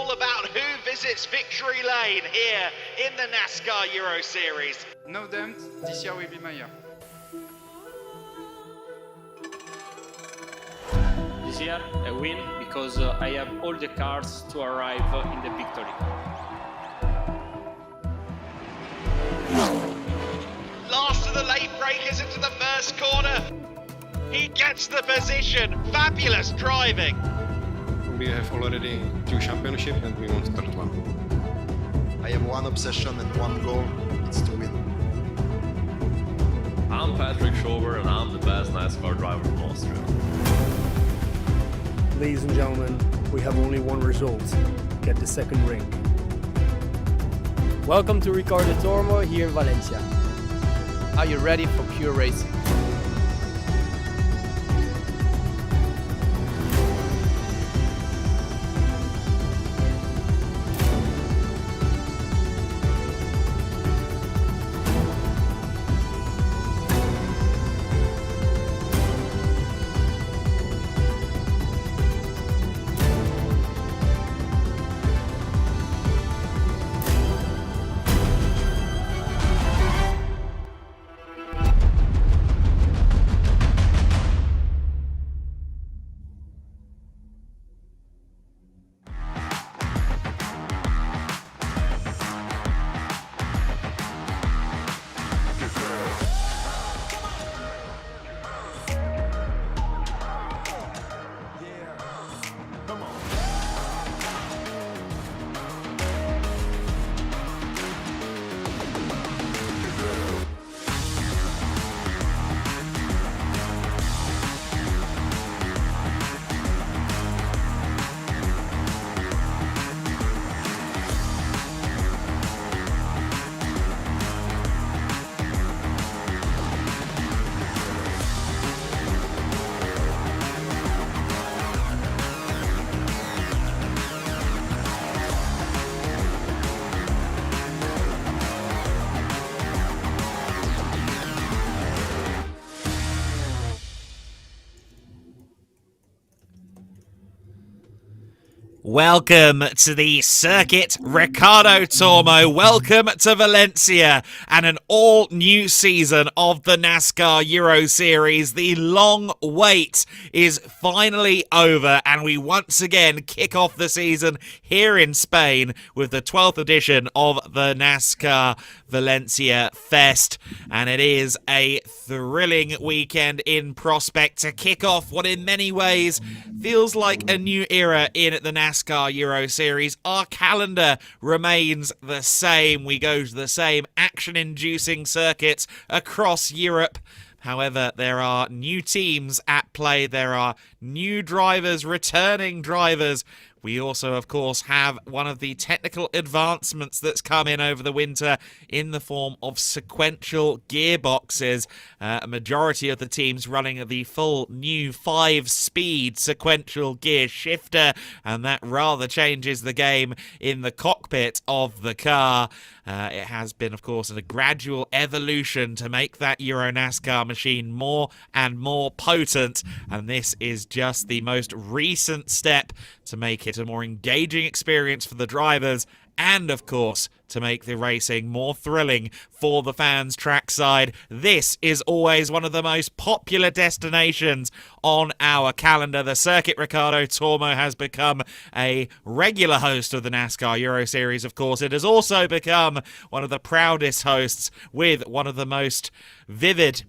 all about who visits victory lane here in the NASCAR Euro Series. No doubt, this year will be my year. This year a win because I have all the cars to arrive in the victory. Last of the late breakers into the first corner. He gets the position. Fabulous driving. We have already 2 championships and we want to start one. I have one obsession and one goal, it's to win. I'm Patrick Schober and I'm the best NASCAR driver from Austria. Ladies and gentlemen, we have only one result. Get the second ring. Welcome to Ricardo Tormo here in Valencia. Are you ready for pure racing? Welcome to the Circuit Ricardo Tormo. Welcome to Valencia and an all-new season of the NASCAR Euro Series. The long wait is finally over and we once again kick off the season here in Spain with the 12th edition of the NASCAR Valencia Fest. And it is a thrilling weekend in prospect to kick off what in many ways feels like a new era in the NASCAR Euro Series. Our calendar remains the same. We go to the same action-inducing circuits across Europe. However, there are new teams at play. There are new drivers, returning drivers. We also, of course, have one of the technical advancements that's come in over the winter in the form of sequential gearboxes. A majority of the teams running the full new 5-speed sequential gear shifter, and that rather changes the game in the cockpit of the car. It has been, of course, a gradual evolution to make that Euro NASCAR machine more and more potent, and this is just the most recent step to make it a more engaging experience for the drivers and, of course, to make the racing more thrilling for the fans trackside. This is always one of the most popular destinations on our calendar. The Circuit Ricardo Tormo has become a regular host of the NASCAR Euro Series, of course. It has also become one of the proudest hosts with one of the most vivid,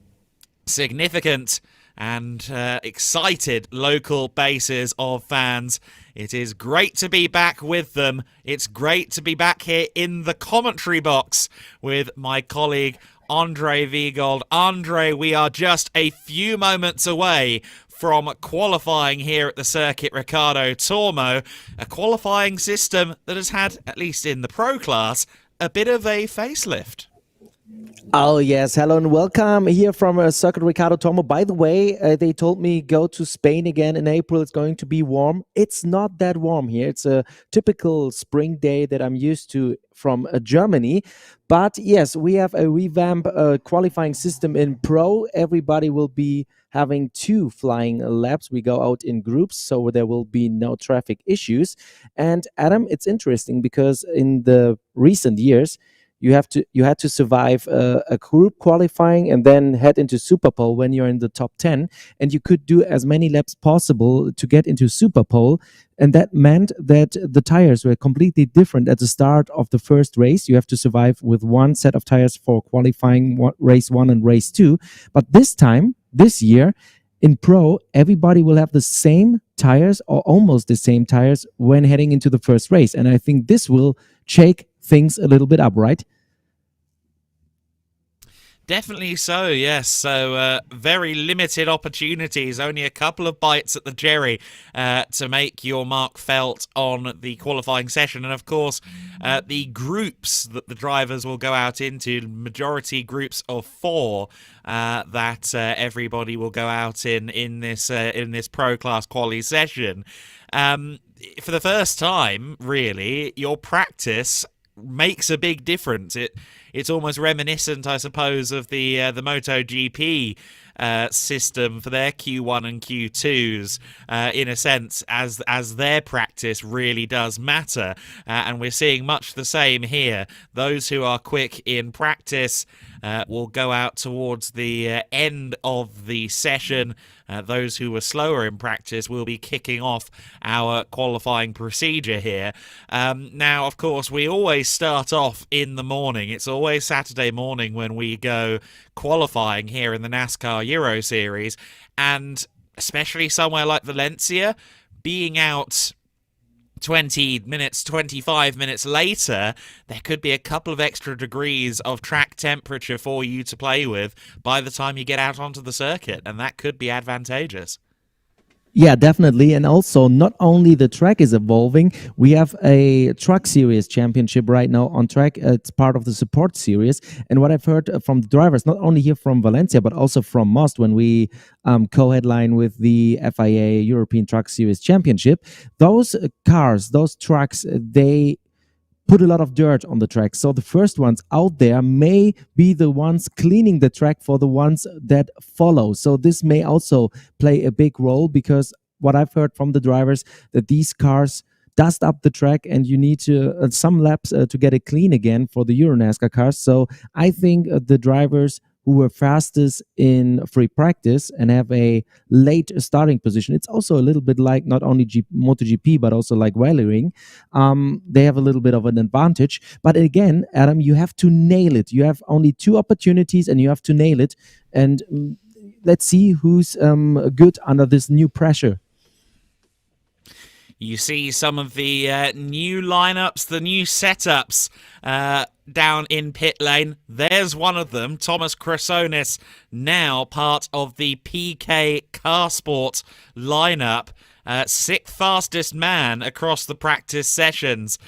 significant and excited local bases of fans. It is great to be back with them. It's great to be back here in the commentary box with my colleague Andre Viegold. Andre, we are just a few moments away from qualifying here at the Circuit Ricardo Tormo, a qualifying system that has had, at least in the pro class, a bit of a facelift. Oh, yes. Hello and welcome here from Circuit Ricardo Tormo. By the way, they told me go to Spain again in April. It's going to be warm. It's not that warm here. It's a typical spring day that I'm used to from Germany. But yes, we have a revamp qualifying system in Pro. Everybody will be having 2 flying laps. We go out in groups, so there will be no traffic issues. And Adam, it's interesting because in the recent years, you had to survive a group qualifying and then head into Super Pole when you're in the top 10, and you could do as many laps possible to get into Super Pole, and that meant that the tires were completely different at the start of the first race. You have to survive with one set of tires for qualifying race 1 and race 2, but this year in Pro, everybody will have the same tires or almost the same tires when heading into the first race, and I think this will shake things a little bit up, right? Definitely so, yes. So very limited opportunities, only a couple of bites at the cherry to make your mark felt on the qualifying session. And of course, the groups that the drivers will go out into, majority groups of 4 that everybody will go out in this pro class quali session. For the first time, really, your practice makes a big difference. It's almost reminiscent, I suppose, of the MotoGP system for their Q1 and Q2s, in a sense, as their practice really does matter. And we're seeing much the same here. Those who are quick in practice will go out towards the end of the session. Those who were slower in practice will be kicking off our qualifying procedure here. Now, of course, we always start off in the morning. It's always Saturday morning when we go qualifying here in the NASCAR Euro Series. And especially somewhere like Valencia, being out 20 minutes, 25 minutes later, there could be a couple of extra degrees of track temperature for you to play with by the time you get out onto the circuit, and that could be advantageous. Yeah, definitely. And also, not only the track is evolving, we have a truck series championship right now on track. It's part of the support series. And what I've heard from the drivers, not only here from Valencia, but also from Most when we co-headline with the FIA European Truck Series Championship, those cars, those trucks, they put a lot of dirt on the track. So the first ones out there may be the ones cleaning the track for the ones that follow. So this may also play a big role, because what I've heard from the drivers, that these cars dust up the track and you need to some laps to get it clean again for the Euro NASCAR cars. So I think the drivers who were fastest in free practice and have a late starting position, it's also a little bit like not only MotoGP, but also like Wellering. They have a little bit of an advantage. But again, Adam, you have to nail it. You have only 2 opportunities and you have to nail it. And let's see who's good under this new pressure. You see some of the new lineups, the new setups down in pit lane. There's one of them, Thomas Chrysonis, now part of the PK Carsport lineup. 6th fastest man across the practice sessions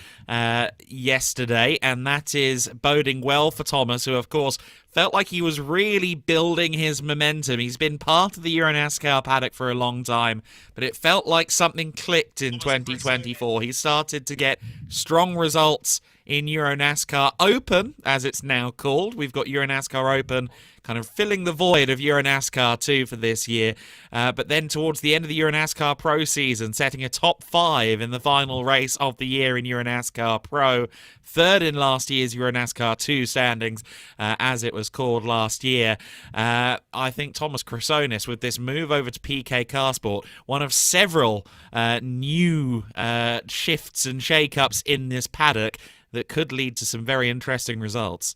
yesterday, and that is boding well for Thomas, who, of course, felt like he was really building his momentum. He's been part of the Euro NASCAR paddock for a long time, but it felt like something clicked in 2024. He started to get strong results in Euro NASCAR Open, as it's now called. We've got Euro NASCAR Open kind of filling the void of Euro NASCAR 2 for this year. But then towards the end of the Euro NASCAR Pro season, setting a top 5 in the final race of the year in Euro NASCAR Pro, 3rd in last year's Euro NASCAR 2 standings, as it was called last year. I think Thomas Chrysonis, with this move over to PK Carsport, one of several new shifts and shake-ups in this paddock that could lead to some very interesting results.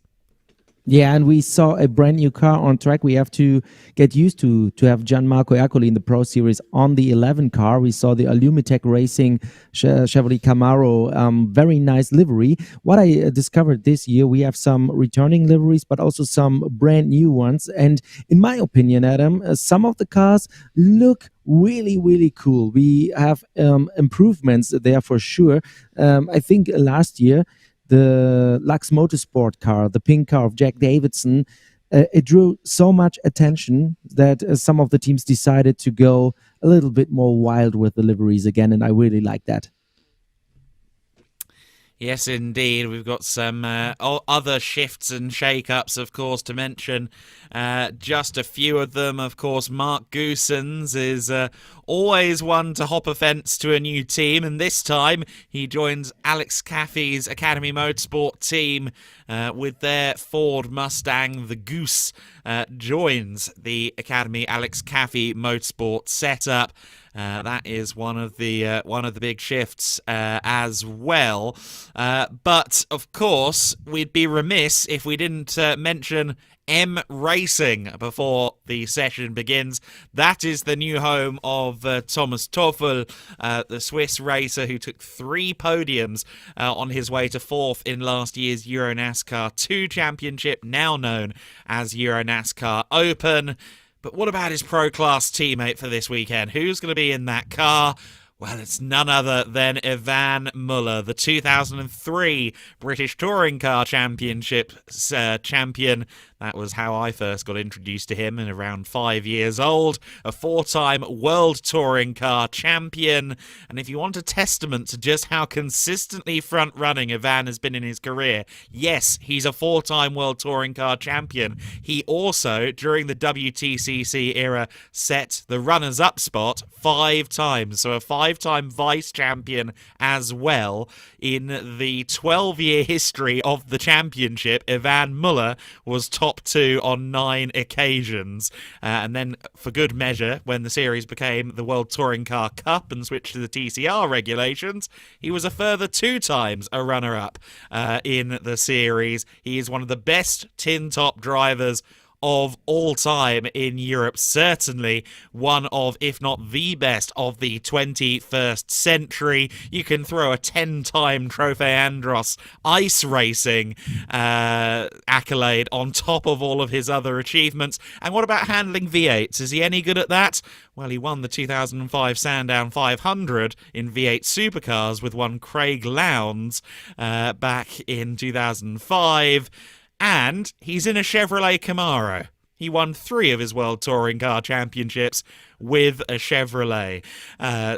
Yeah, and we saw a brand new car on track. We have to get used to have Gianmarco Ercoli in the Pro Series on the 11 car. We saw the Alumitech Racing Chevrolet Camaro, very nice livery. What I discovered this year, we have some returning liveries, but also some brand new ones. And in my opinion, Adam, some of the cars look really, really cool. We have improvements there for sure. I think last year, the Lux Motorsport car, the pink car of Jack Davidson, it drew so much attention that some of the teams decided to go a little bit more wild with the liveries again, and I really like that. Yes, indeed. We've got some other shifts and shake-ups, of course, to mention. Just a few of them, of course. Mark Goossens is always one to hop a fence to a new team, and this time he joins Alex Caffey's Academy Motorsport team with their Ford Mustang. The Goose joins the Academy Alex Caffey Motorsport setup. That is one of the big shifts as well. But of course, we'd be remiss if we didn't mention M Racing before the session begins. That is the new home of Thomas Toffel, the Swiss racer who took 3 podiums on his way to 4th in last year's Euro NASCAR 2 Championship, now known as Euro NASCAR Open. But what about his Pro Class teammate for this weekend? Who's going to be in that car? Well, it's none other than Yvan Muller, the 2003 British Touring Car Championship champion. That was how I first got introduced to him, at around 5 years old. A 4-time World Touring Car champion. And if you want a testament to just how consistently front-running Yvan has been in his career, yes, he's a 4-time World Touring Car champion. He also, during the WTCC era, set the runners-up spot 5 times. So a 5-time vice champion as well. In the 12-year history of the championship, Yvan Muller was top 2 on 9 occasions. And then, for good measure, when the series became the World Touring Car Cup and switched to the TCR regulations, he was a further 2 times a runner-up in the series. He is one of the best tin-top drivers of all time in Europe, certainly one of, if not the best, of the 21st century. You can throw a 10-time Trofeo Andros ice racing accolade on top of all of his other achievements. And what about handling V8s? Is he any good at that? Well, he won the 2005 Sandown 500 in V8 supercars with one Craig Lowndes back in 2005. And he's in a Chevrolet Camaro. He won 3 of his World Touring Car Championships with a Chevrolet.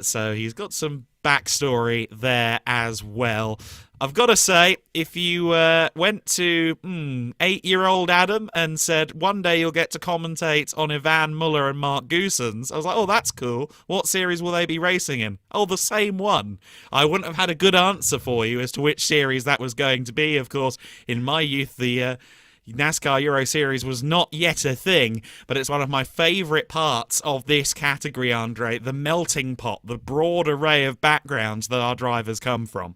So he's got some backstory there as well. I've got to say, if you went to 8-year-old Adam and said, one day you'll get to commentate on Yvan Muller and Mark Goossens, I was like, oh, that's cool. What series will they be racing in? Oh, the same one. I wouldn't have had a good answer for you as to which series that was going to be. Of course, in my youth, the NASCAR Euro Series was not yet a thing, but it's one of my favourite parts of this category, Andre, the melting pot, the broad array of backgrounds that our drivers come from.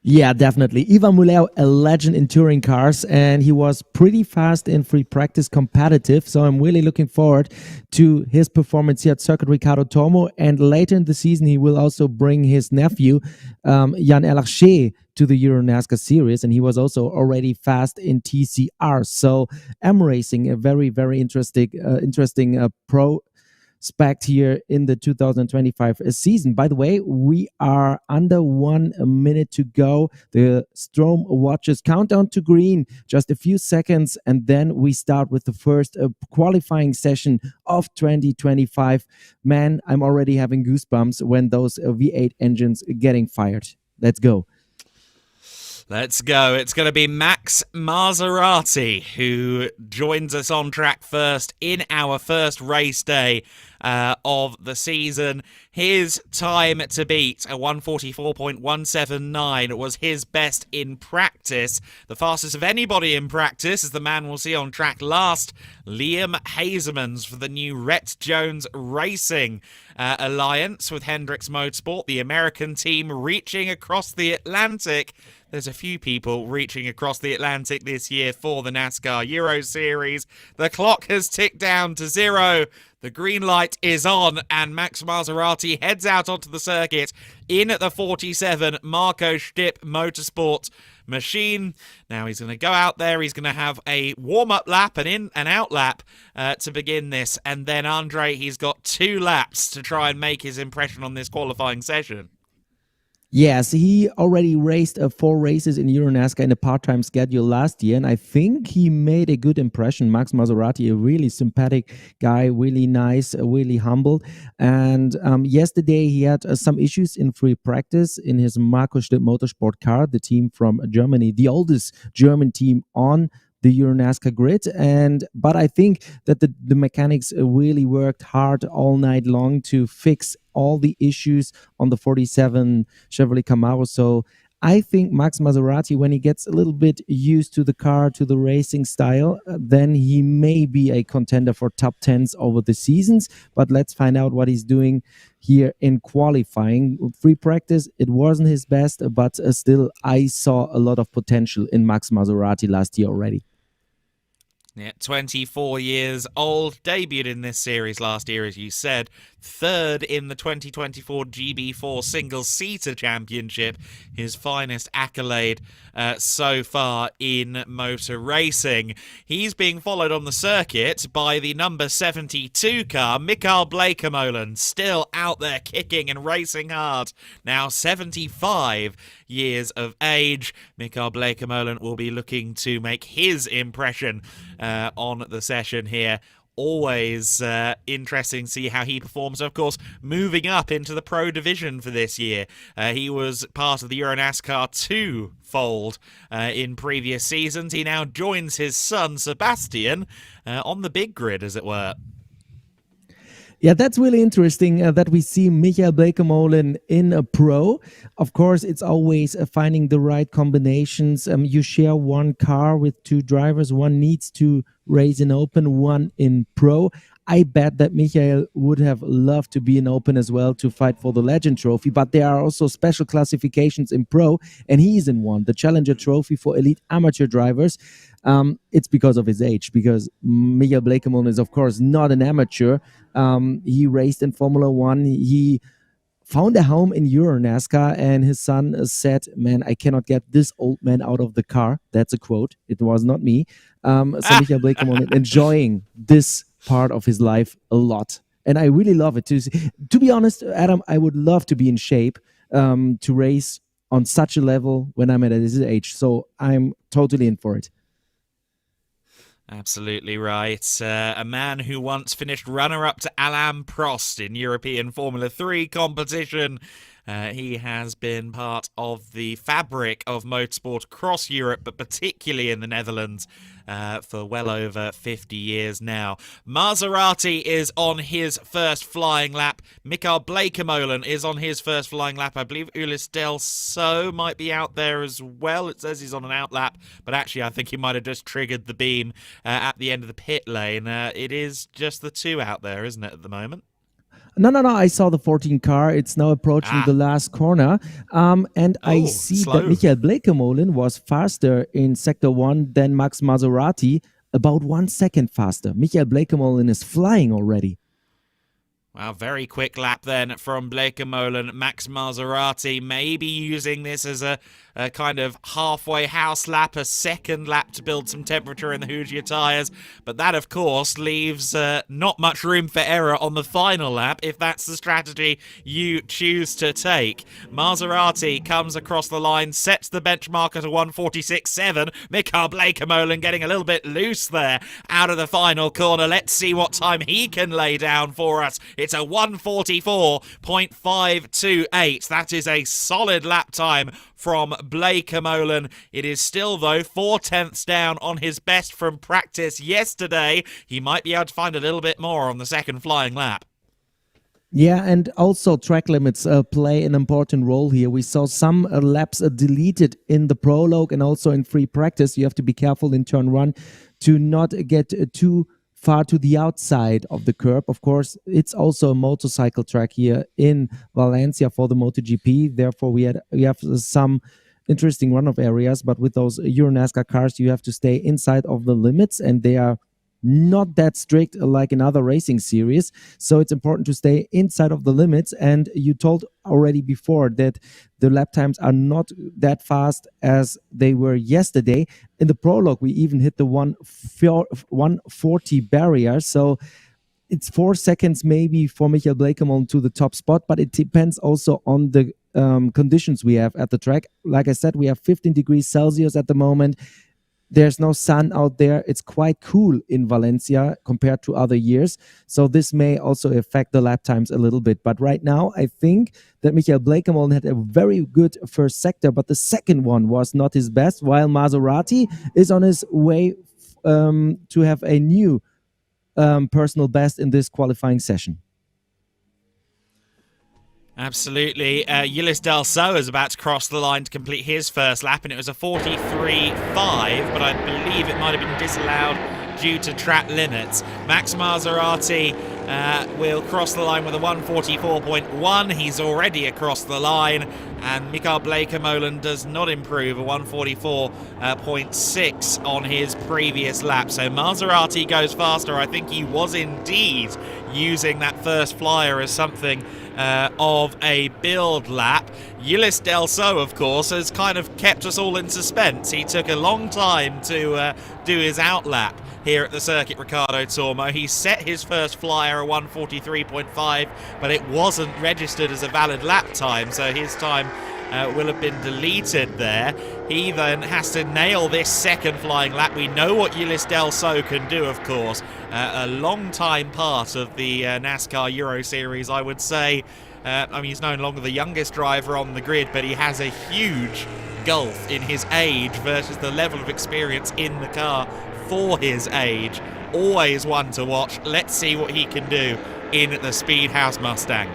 Yeah, definitely. Yvan Muller, a legend in touring cars, and he was pretty fast in free practice competitive. So I'm really looking forward to his performance here at Circuit Ricardo Tormo. And later in the season, he will also bring his nephew, Jan Elarché, to the Euro NASCAR Series, and he was also already fast in TCR. So M Racing, a very, very interesting pro spec here in the 2025 season. By the way, we are under 1 minute to go. The Strom watches countdown to green, just a few seconds, and then we start with the first qualifying session of 2025. Man, I'm already having goosebumps when those V8 engines are getting fired. Let's go. Let's go. It's going to be Max Maserati who joins us on track first in our first race day of the season. His time to beat, a 1:44.179, was his best in practice. The fastest of anybody in practice, as the man we'll see on track last, Liam Hazeman's for the new Rhett Jones Racing alliance with Hendricks Motorsport, the American team reaching across the Atlantic. There's a few people reaching across the Atlantic this year for the NASCAR Euro Series. The clock has ticked down to 0. The green light is on, and Max Maserati heads out onto the circuit in at the 47 Marco Stipp Motorsport machine. Now he's going to go out there. He's going to have a warm-up lap, an in and out lap to begin this. And then, Andre, he's got 2 laps to try and make his impression on this qualifying session. Yes, he already raced 4 races in Euro NASCAR in a part-time schedule last year, and I think he made a good impression. Max Maserati, a really sympathetic guy, really nice, really humble. And yesterday he had some issues in free practice in his Markus Schlitt Motorsport car, the team from Germany, the oldest German team on the Euro NASCAR grid. But I think that the mechanics really worked hard all night long to fix all the issues on the 47 Chevrolet Camaro. So I think Max Maserati, when he gets a little bit used to the car, to the racing style, then he may be a contender for top 10s over the seasons. But let's find out what he's doing here in qualifying. Free practice, it wasn't his best, but still I saw a lot of potential in Max Maserati last year already. Yeah, 24 years old, debuted in this series last year, as you said, third in the 2024 GB4 Single-Seater Championship, his finest accolade so far in motor racing. He's being followed on the circuit by the number 72 car, Mikael Bleekemolen, still out there kicking and racing hard, now 75 years of age. Mikael Bleekemolen will be looking to make his impression on the session here. Always interesting to see how he performs. Of course, moving up into the pro division for this year. He was part of the Euro NASCAR 2 fold in previous seasons. He now joins his son, Sebastian, on the big grid, as it were. Yeah, that's really interesting that we see Mikael Bleekemolen in a pro. Of course, it's always finding the right combinations. You share one car with 2 drivers. One needs to race in open, one in pro. I bet that Michael would have loved to be in open as well to fight for the Legend Trophy, but there are also special classifications in pro, and he's in one, the Challenger Trophy for elite amateur drivers. It's because of his age, because Mikael Bleekemolen is, of course, not an amateur. He raced in Formula One. He found a home in Euro NASCAR, and his son said, "Man, I cannot get this old man out of the car." That's a quote. It was not me. So Mikael Bleekemolen enjoying this part of his life a lot, and I really love it. To be honest, Adam, I would love to be in shape to race on such a level when I'm at this age. So I'm totally in for it. Absolutely right. A man who once finished runner-up to Alain Prost in European Formula 3 competition. He has been part of the fabric of motorsport across Europe, but particularly in the Netherlands, for well over 50 years now. Maserati is on his first flying lap. Mikael Bleekemolen is on his first flying lap. I believe Ulysse Delso might be out there as well. It says he's on an out lap, but actually I think he might have just triggered the beam at the end of the pit lane. It is just the 2 out there, isn't it, at the moment? No. I saw the 14 car. It's now approaching the last corner. And I see slow. that Mikael Bleekemolen was faster in Sector 1 than Max Maserati, about 1 second faster. Mikael Bleekemolen is flying already. Wow, very quick lap then from Bleekemolen. Max Maserati maybe using this as a kind of halfway house lap, a second lap to build some temperature in the Hughes tyres. But that, of course, leaves not much room for error on the final lap if that's the strategy you choose to take. Maserati comes across the line, sets the benchmark at a 1:46.7. Mikael Bleekemolen getting a little bit loose there out of the final corner. Let's see what time he can lay down for us. It's a 1:44.528. That is a solid lap time from Bleekemolen. It is still, though, 4/10 down on his best from practice yesterday. He might be able to find a little bit more on the second flying lap. Yeah, and also track limits play an important role here. We saw some laps deleted in the prologue and also in free practice. You have to be careful in turn 1 to not get too far to the outside of the curb. Of course, it's also a motorcycle track here in Valencia for the MotoGP. Therefore, we have some interesting runoff areas, but with those Euro NASCAR cars, you have to stay inside of the limits, and they are not that strict like in other racing series. So it's important to stay inside of the limits. And you told already before that the lap times are not that fast as they were yesterday. In the prologue, we even hit the 1:40 barrier. So it's 4 seconds maybe for Mikael Bleekemolen to the top spot, but it depends also on the conditions we have at the track. Like I said, we have 15 degrees Celsius at the moment. There's no sun out there. It's quite cool in Valencia compared to other years. So this may also affect the lap times a little bit. But right now, I think that Michael Bleekemolen had a very good first sector, but the second one was not his best, while Maserati is on his way to have a new personal best in this qualifying session. Absolutely. Ulis Del So is about to cross the line to complete his first lap, and it was a 43.5, but I believe it might have been disallowed due to track limits. Max Maserati will cross the line with a 144.1. He's already across the line, and Michael Bleekemolen does not improve, a 144.6 on his previous lap. So Maserati goes faster. I think he was indeed using that first flyer as something of a build lap. Ulis Del So, of course, has kind of kept us all in suspense. He took a long time to do his outlap here at the Circuit Ricardo Tormo. He set his first flyer at 143.5, but it wasn't registered as a valid lap time, so his time will have been deleted there. He then has to nail this second flying lap. We know what Ulis Del So can do, of course. A long time part of the NASCAR Euro Series, I would say. I mean, he's no longer the youngest driver on the grid, but he has a huge gulf in his age versus the level of experience in the car for his age. Always one to watch. Let's see what he can do in the Speedhouse Mustang.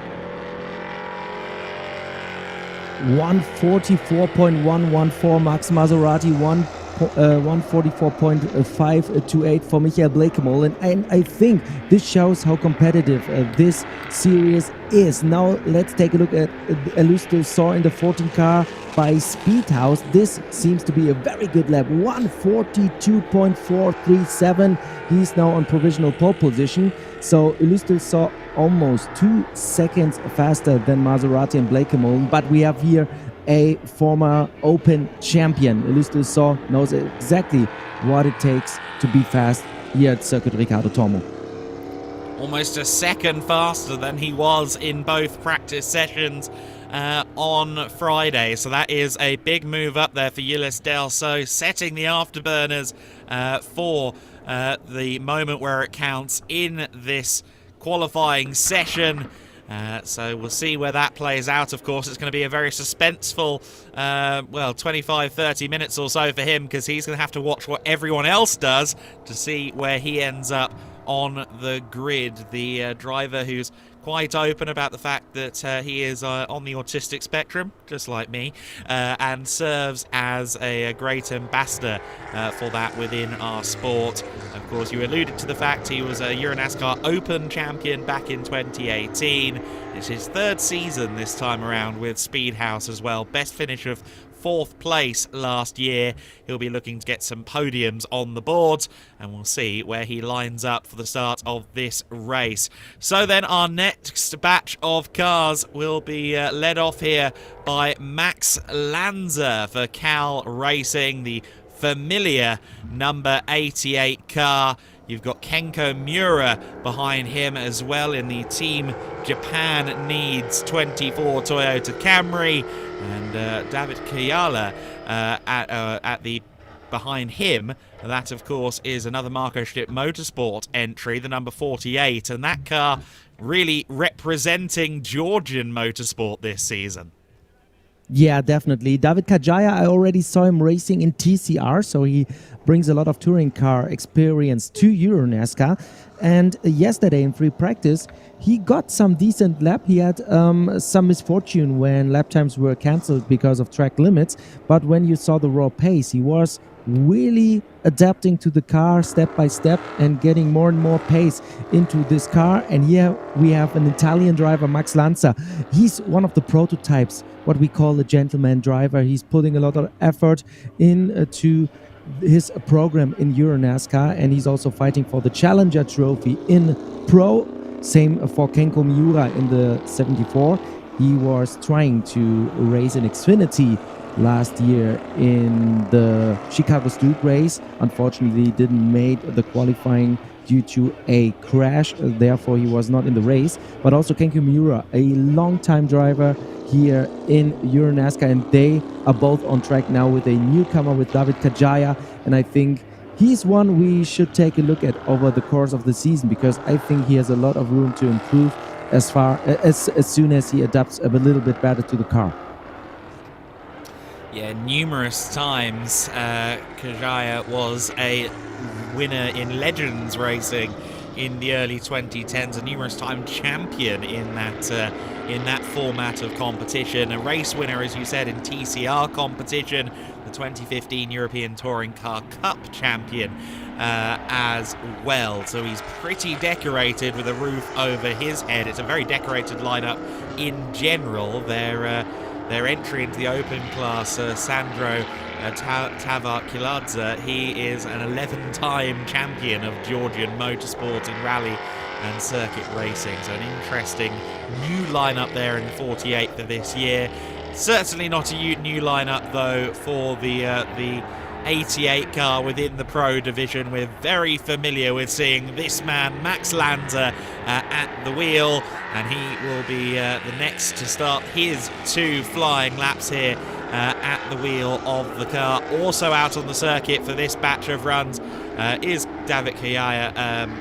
144.114 Max Maserati, 144.528 for Michael Bleekemolen, and I think this shows how competitive this series is. Now let's take a look at Ulis Del So in the 14 car by Speedhouse. This seems to be a very good lap, 142.437. He's now on provisional pole position. So Ulis Del So almost 2 seconds faster than Maserati and Bleekemolen, but we have here a former Open champion. Ulis Del So knows exactly what it takes to be fast here at Circuit Ricardo Tormo. Almost a second faster than he was in both practice sessions on Friday. So that is a big move up there for Ulis Del So, setting the afterburners for the moment where it counts in this qualifying session. So we'll see where that plays out. Of course, it's going to be a very suspenseful 25-30 minutes or so for him, because he's going to have to watch what everyone else does to see where he ends up on the grid. The driver who's quite open about the fact that he is on the autistic spectrum, just like me, and serves as a great ambassador for that within our sport. Of course, you alluded to the fact he was a Euro NASCAR Open champion back in 2018. It's his third season this time around with Speedhouse as well. Best finish of 4th place last year. He'll be looking to get some podiums on the board, and we'll see where he lines up for the start of this race. So then our next batch of cars will be led off here by Max Lanza for Cal Racing, the familiar number 88 car. You've got Kenko Miura behind him as well in the Team Japan Needs 24 Toyota Camry, and David Kiala at the behind him. That, of course, is another Marco Stipp Motorsport entry, the number 48, and that car really representing Georgian motorsport this season. Yeah, definitely. David Kajaya, I already saw him racing in TCR, so he brings a lot of touring car experience to Euro NASCAR. And yesterday in free practice, he got some decent lap. He had some misfortune when lap times were cancelled because of track limits. But when you saw the raw pace, he was really adapting to the car step by step and getting more and more pace into this car. And here we have an Italian driver, Max Lanza. He's one of the prototypes, what we call a gentleman driver. He's putting a lot of effort into his program in Euro NASCAR, and he's also fighting for the Challenger Trophy in Pro. Same for Kenko Miura in the 74. He was trying to race in Xfinity last year in the Chicago Street Race. Unfortunately, didn't make the qualifying due to a crash, therefore he was not in the race. But also Kenko Miura, a long-time driver here in Euro NASCAR, and they are both on track now with a newcomer, with David Kajaya, and I think he's one we should take a look at over the course of the season, because I think he has a lot of room to improve as soon as he adapts a little bit better to the car. Yeah, numerous times Kajaya was a winner in Legends racing in the early 2010s, a numerous time champion in that format of competition, a race winner, as you said, in TCR competition, the 2015 European Touring Car Cup champion as well. So he's pretty decorated with a roof over his head. It's a very decorated lineup in general. Their entry into the open class, Sandro Tavakiladze, he is an 11-time champion of Georgian motorsport in rally and circuit racing. So an interesting new lineup there in 48 for this year. Certainly not a new lineup though for the 88 car within the Pro division. We're very familiar with seeing this man, Max Lanza, at the wheel, and he will be the next to start his 2 flying laps here at the wheel of the car. Also out on the circuit for this batch of runs is David Kajaya and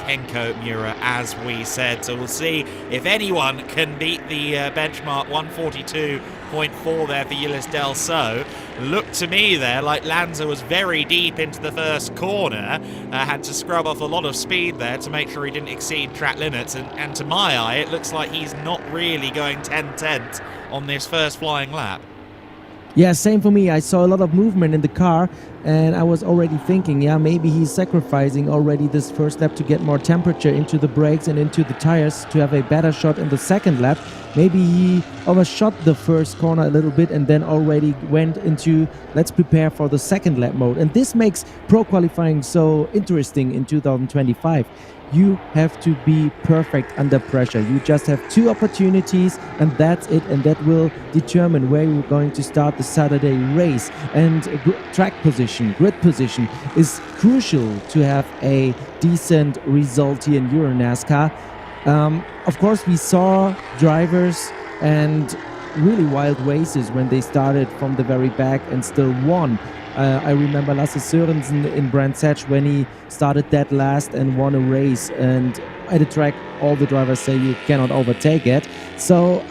Kenko Miura, as we said. So we'll see if anyone can beat the benchmark 142.4 there for Ulysse Del So. Looked to me there like Lanza was very deep into the first corner, had to scrub off a lot of speed there to make sure he didn't exceed track limits, and to my eye it looks like he's not really going 10/10 on this first flying lap. Yeah, same for me. I saw a lot of movement in the car, and I was already thinking, yeah, maybe he's sacrificing already this first lap to get more temperature into the brakes and into the tires to have a better shot in the second lap. Maybe he overshot the first corner a little bit and then already went into let's prepare for the second lap mode. And this makes pro qualifying so interesting in 2025. You have to be perfect under pressure. You just have 2 opportunities and that's it, and that will determine where you're going to start the Saturday race. And track position, grid position is crucial to have a decent result here in Euro NASCAR. Of course, we saw drivers and really wild races when they started from the very back and still won. I remember Lasse Sørensen in Brands Hatch when he started dead last and won a race, and at the track all the drivers say you cannot overtake it. So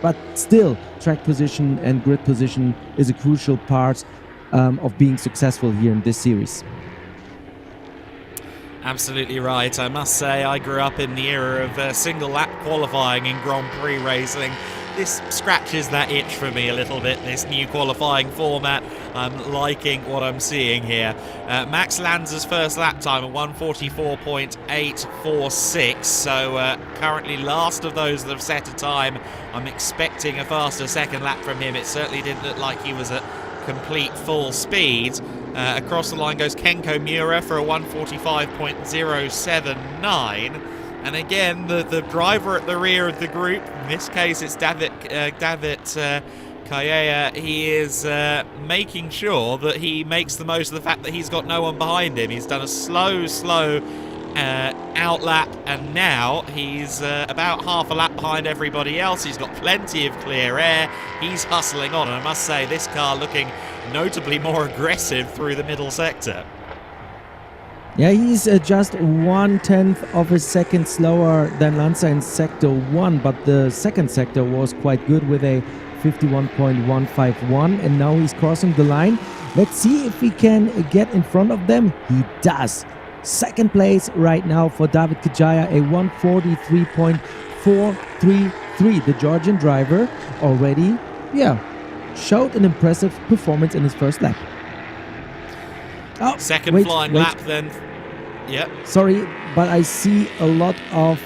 but still, track position and grid position is a crucial part of being successful here in this series. Absolutely right. I must say I grew up in the era of single lap qualifying in Grand Prix racing. This scratches that itch for me a little bit, this new qualifying format. I'm liking what I'm seeing here. Max Lanza's first lap time at 144.846, so currently last of those that have set a time. I'm expecting a faster second lap from him. It certainly didn't look like he was at complete full speed. Across the line goes Kenko Miura for a 145.079. And again, the driver at the rear of the group, in this case it's David Kajaya, he is making sure that he makes the most of the fact that he's got no one behind him. He's done a slow outlap, and now he's about half a lap behind everybody else. He's got plenty of clear air. He's hustling on, and I must say this car looking notably more aggressive through the middle sector. Yeah, he's just 1/10 of a second slower than Lanza in Sector 1, but the second sector was quite good with a 51.151, and now he's crossing the line. Let's see if he can get in front of them. He does. Second place right now for David Kajaya, a 143.433. The Georgian driver already, showed an impressive performance in his first lap. Oh, second flying lap then. Yep. Sorry, but I see a lot of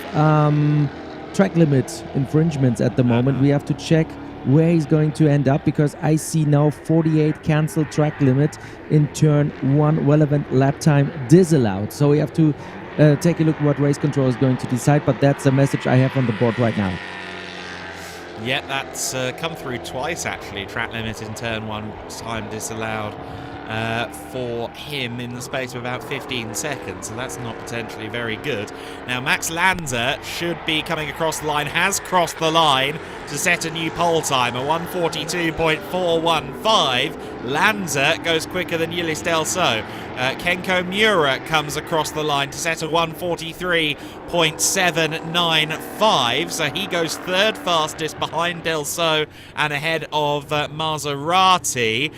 track limit infringements at the moment. We have to check where he's going to end up, because I see now 48 cancelled track limit in turn 1, relevant lap time disallowed. So we have to take a look what race control is going to decide, but that's the message I have on the board right now. Yeah, that's come through twice actually. Track limit in turn 1, time disallowed for him in the space of about 15 seconds, so that's not potentially very good. Now Max Lanza should be coming across the line, has crossed the line to set a new pole time, a 1:42.415. Lanza goes quicker than Ulysse Delso. Kenko Miura comes across the line to set a 1:43.795, so he goes third fastest behind Delso and ahead of Maserati.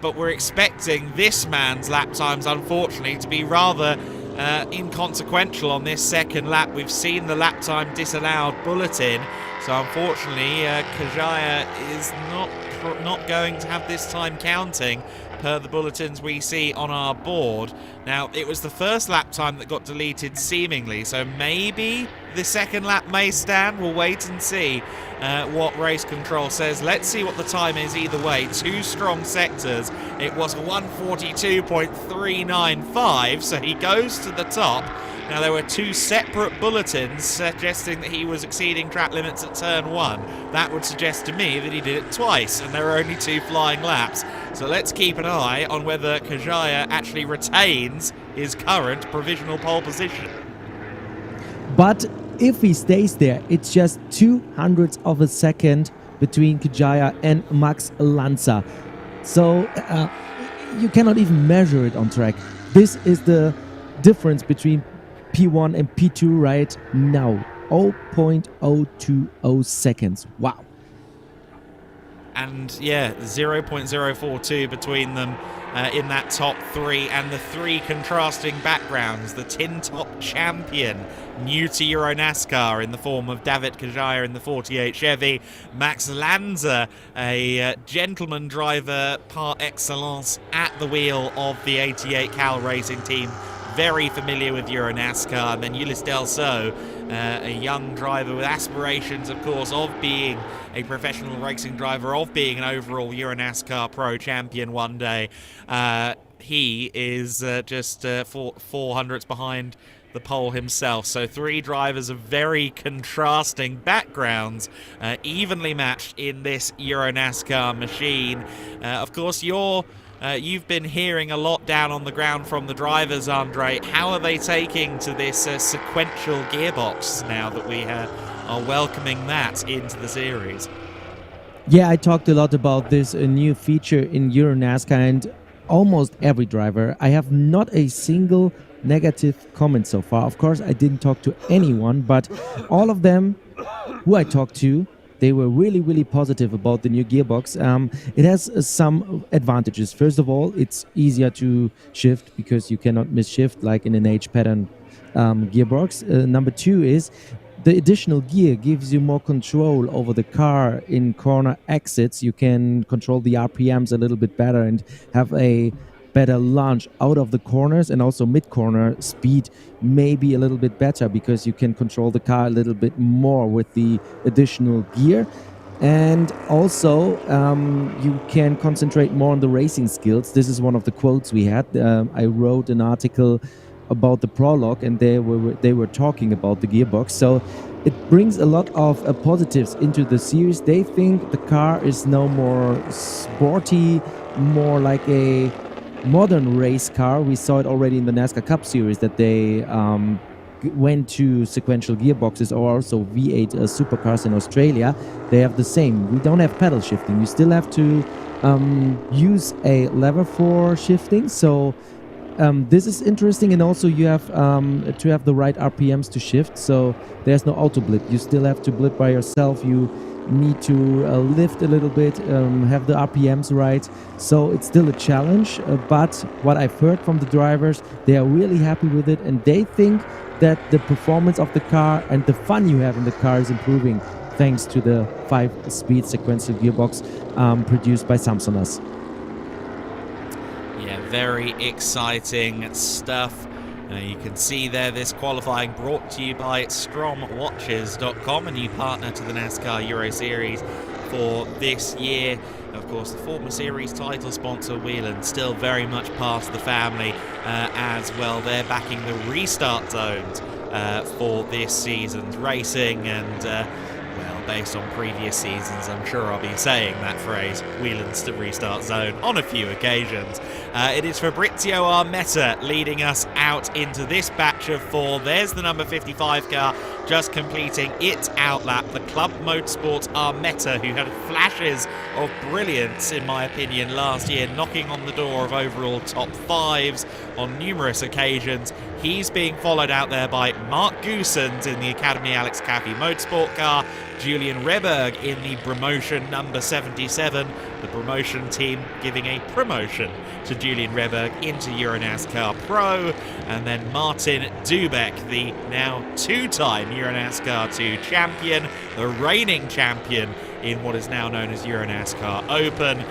But we're expecting this man's lap times, unfortunately, to be rather inconsequential on this second lap. We've seen the lap time disallowed bulletin, so unfortunately Kajaya is not going to have this time counting per the bulletins we see on our board. Now, it was the first lap time that got deleted seemingly, so maybe the second lap may stand. We'll wait and see what race control says. Let's see what the time is either way. Two strong sectors. It was a 1:42.395, so he goes to the top. Now, there were two separate bulletins suggesting that he was exceeding track limits at turn 1. That would suggest to me that he did it twice, and there are only 2 flying laps. So let's keep an eye on whether Kajaya actually retains his current provisional pole position. But if he stays there, it's just 0.02 of a second between Kajaya and Max Lanza. So you cannot even measure it on track. This is the difference between P1 and P2 right now. 0.020 seconds. Wow. And yeah, 0.042 between them in that top 3, and the 3 contrasting backgrounds. The tin top champion, new to Euro NASCAR in the form of David Kajaya in the 48 Chevy. Max Lanza, a gentleman driver par excellence at the wheel of the 88 Cal Racing team. Very familiar with Euro NASCAR. And then Ulysse Delso, a young driver with aspirations, of course, of being a professional racing driver, of being an overall Euro NASCAR Pro champion one day. He is just 400ths behind the pole himself. So 3 drivers of very contrasting backgrounds, evenly matched in this Euro NASCAR machine. Of course, you've been hearing a lot down on the ground from the drivers, Andre. How are they taking to this sequential gearbox now that we are welcoming that into the series? Yeah, I talked a lot about this new feature in Euro NASCAR, and almost every driver, I have not a single negative comment so far. Of course, I didn't talk to anyone, but all of them who I talked to, they were really, really positive about the new gearbox. It has some advantages. First of all, it's easier to shift because you cannot miss shift like in an H pattern gearbox. Number 2 is the additional gear gives you more control over the car in corner exits. You can control the RPMs a little bit better and have a better launch out of the corners, and also mid-corner speed may be a little bit better because you can control the car a little bit more with the additional gear. And also you can concentrate more on the racing skills. This is one of the quotes we had. I wrote an article about the prologue, and they were talking about the gearbox. So it brings a lot of positives into the series. They think the car is now more sporty, more like a modern race car. We saw it already in the NASCAR Cup Series that they went to sequential gearboxes, or also V8 supercars in Australia. They have the same. We don't have pedal shifting. You still have to use a lever for shifting. So this is interesting, and also you have to have the right RPMs to shift. So there's no auto blip. You still have to blip by yourself. You need to lift a little bit, have the RPMs right. So it's still a challenge, but what I've heard from the drivers, they are really happy with it, and they think that the performance of the car and the fun you have in the car is improving thanks to the 5-speed sequential gearbox produced by Samsonite. Yeah, very exciting stuff. You can see there this qualifying brought to you by stromwatches.com, a new partner to the NASCAR Euro Series for this year. Of course, the former series title sponsor Whelen still very much part of the family as well. They're backing the restart zones for this season's racing, and well, based on previous seasons, I'm sure I'll be saying that phrase, wheel and restart zone, on a few occasions. It is Fabrizio Armetta leading us out into this batch of 4. There's the number 55 car just completing its outlap. The Club Motorsport Armetta, who had flashes of brilliance, in my opinion, last year, knocking on the door of overall top 5s on numerous occasions. He's being followed out there by Mark Goosens in the Academy Alex Caffey Motorsport car, Julian Reberg in the promotion number 77, the promotion team giving a promotion to Julian Reberg into EuroNASCAR Pro, and then Martin Dubek, the now two-time EuroNASCAR 2 champion, the reigning champion in what is now known as EuroNASCAR Open.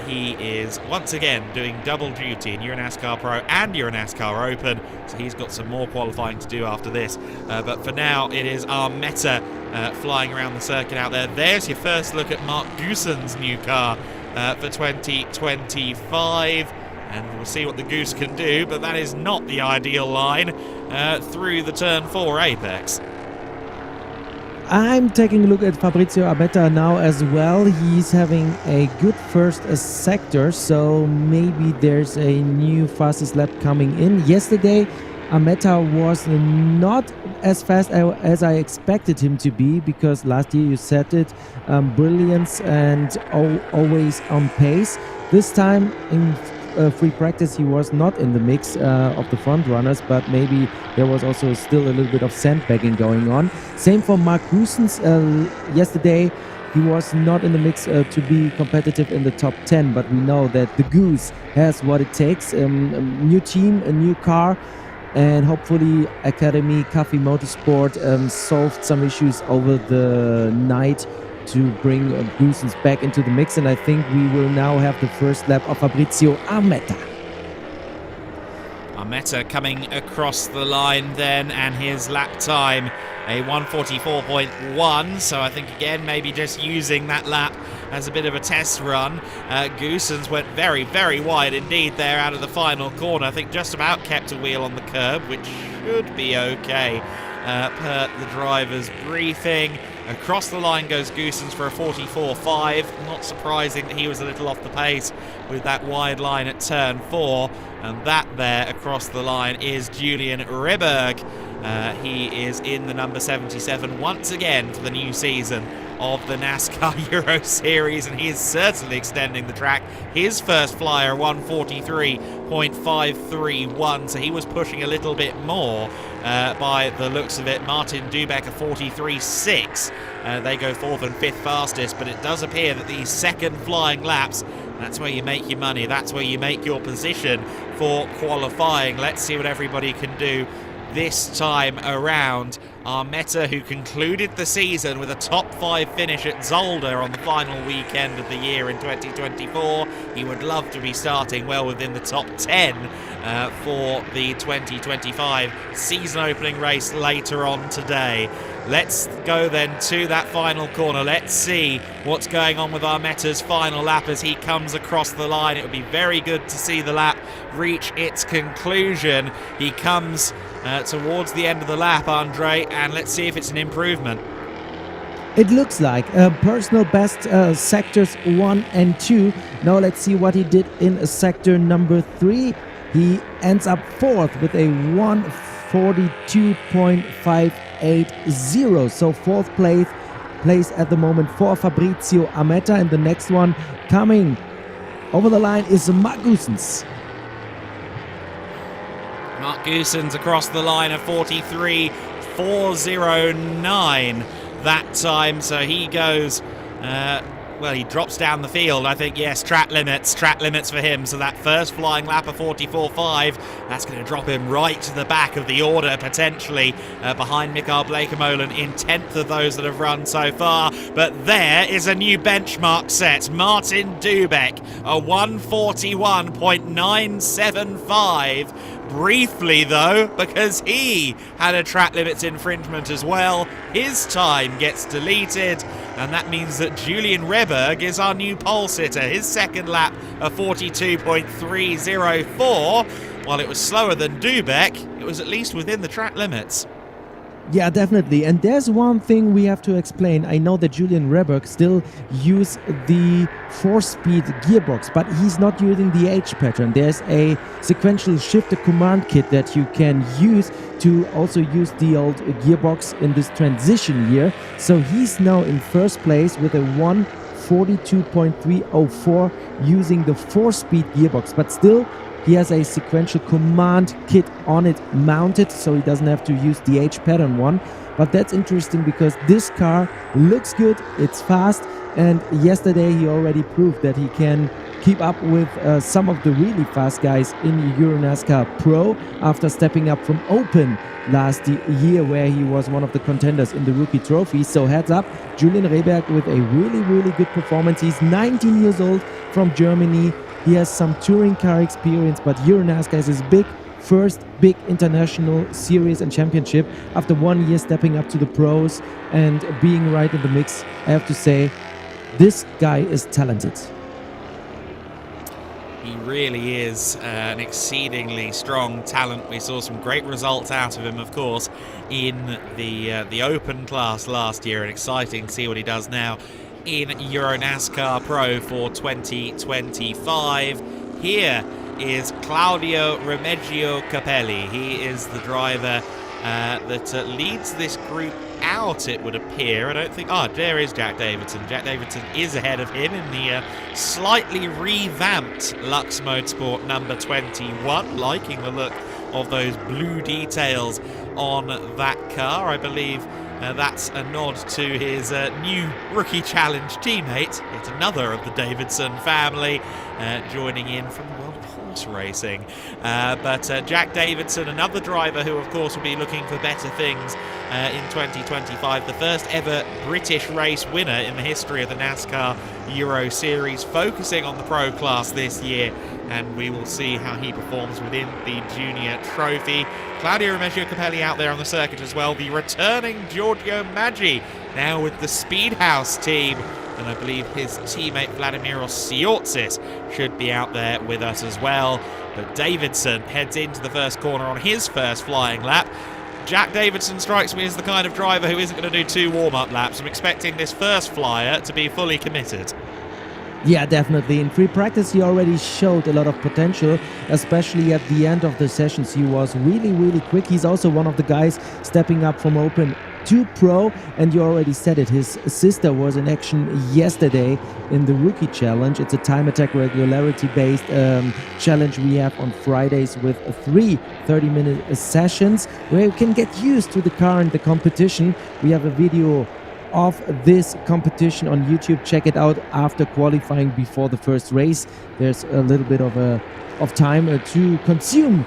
He is once again doing double duty in EuroNASCAR Pro and EuroNASCAR Open, so he's got some more qualifying to do after this. But for now, it is Armetta flying around the circuit out there. There's your first look at Mark Goosens' new car for 2025. And we'll see what the Goose can do, but that is not the ideal line through the Turn 4 apex. I'm taking a look at Fabrizio Armetta now as well. He's having a good first sector, so maybe there's a new fastest lap coming in. Yesterday, Armetta was not as fast as I expected him to be, because last year you said it, brilliance and always on pace. This time in free practice he was not in the mix of the front runners, but maybe there was also still a little bit of sandbagging going on. Same for Mark Goosens. Yesterday he was not in the mix to be competitive in the top 10, but we know that the Goose has what it takes. A new team, a new car, and hopefully Academy Caffey Motorsport solved some issues over the night to bring Goosens back into the mix, and I think we will now have the first lap of Fabrizio Armetta. Armetta coming across the line then, and his lap time a 1:44.1, so I think again maybe just using that lap as a bit of a test run. Goosens went very, very wide indeed there out of the final corner. I think just about kept a wheel on the curb, which should be okay per the driver's briefing. Across the line goes Goosens for a 44.5. Not surprising that he was a little off the pace with that wide line at turn 4. And that there across the line is Julian Reberg. He is in the number 77 once again for the new season of the NASCAR Euro Series, and he is certainly extending the track. His first flyer, 1:43.531, so he was pushing a little bit more by the looks of it. Martin Dubek, a 43.6. They go 4th and 5th fastest, but it does appear that these second flying laps, that's where you make your money, that's where you make your position for qualifying. Let's see what everybody can do this time around. Armetta, who concluded the season with a top 5 finish at Zolder on the final weekend of the year in 2024. He would love to be starting well within the top 10 for the 2025 season opening race later on today. Let's go then to that final corner. Let's see what's going on with Armetta's final lap as he comes across the line. It would be very good to see the lap reach its conclusion. He comes towards the end of the lap, Andre, and let's see if it's an improvement. It looks like personal best sectors 1 and 2. Now let's see what he did in sector number 3. He ends up 4th with a 1:42.580. So 4th place at the moment for Fabrizio Armetta, and the next one coming over the line is Mark Goosens. Mark Goosens across the line of 43.409 that time, so he goes well, he drops down the field. I think, yes, track limits for him. So that first flying lap of 44.5, that's going to drop him right to the back of the order, potentially behind Mikael Blekemolen in 10th of those that have run so far. But there is a new benchmark set. Martin Dubek, a 1:41.975. Briefly, though, because he had a track limits infringement as well. His time gets deleted, and that means that Julian Reberg is our new pole sitter. His second lap, a 42.304. While it was slower than Dubek, it was at least within the track limits. Yeah, definitely. And there's one thing we have to explain. I know that Julian Reberg still use the 4-speed gearbox, but he's not using the H pattern. There's a sequential shifter command kit that you can use to also use the old gearbox in this transition year. So he's now in first place with a 1:42.304 using the 4-speed gearbox, but still he has a sequential command kit on it mounted, so he doesn't have to use the H pattern one. But that's interesting because this car looks good, it's fast, and yesterday he already proved that he can keep up with some of the really fast guys in Euro NASCAR Pro after stepping up from Open last year, where he was one of the contenders in the Rookie Trophy. So heads up, Julian Reberg with a really good performance. He's 19 years old, from Germany. He has some touring car experience, but Euro NASCAR is his first big international series and championship. After 1 year stepping up to the pros and being right in the mix, I have to say, this guy is talented. He really is an exceedingly strong talent. We saw some great results out of him, of course, in the Open class last year, and exciting to see what he does now in Euro NASCAR Pro for 2025. Here is Claudio Remigio Capelli. He is the driver that leads this group out, it would appear. I don't think... there is Jack Davidson. Jack Davidson is ahead of him in the slightly revamped Lux Motorsport number 21. Liking the look of those blue details on that car. I believe that's a nod to his new Rookie Challenge teammate, yet another of the Davidson family, joining in from the world of horse racing. But Jack Davidson, another driver who, of course, will be looking for better things in 2025. The first ever British race winner in the history of the NASCAR Euro Series, focusing on the Pro class this year, and we will see how he performs within the Junior Trophy. Claudio Remigio Capelli out there on the circuit as well. The returning Giorgio Maggi now with the Speedhouse team, and I believe his teammate Vladimiros Siotzis should be out there with us as well. But Davidson heads into the first corner on his first flying lap. Jack Davidson strikes me as the kind of driver who isn't going to do 2 warm-up laps. I'm expecting this first flyer to be fully committed. Yeah, definitely. In free practice, he already showed a lot of potential, especially at the end of the sessions. He was really quick. He's also one of the guys stepping up from Open to Pro, and you already said it, his sister was in action yesterday in the Rookie Challenge. It's a time attack regularity based challenge we have on Fridays with 3 30-minute sessions where you can get used to the car and the competition. We have a video of this competition on YouTube. Check it out after qualifying, before the first race. There's a little bit of time to consume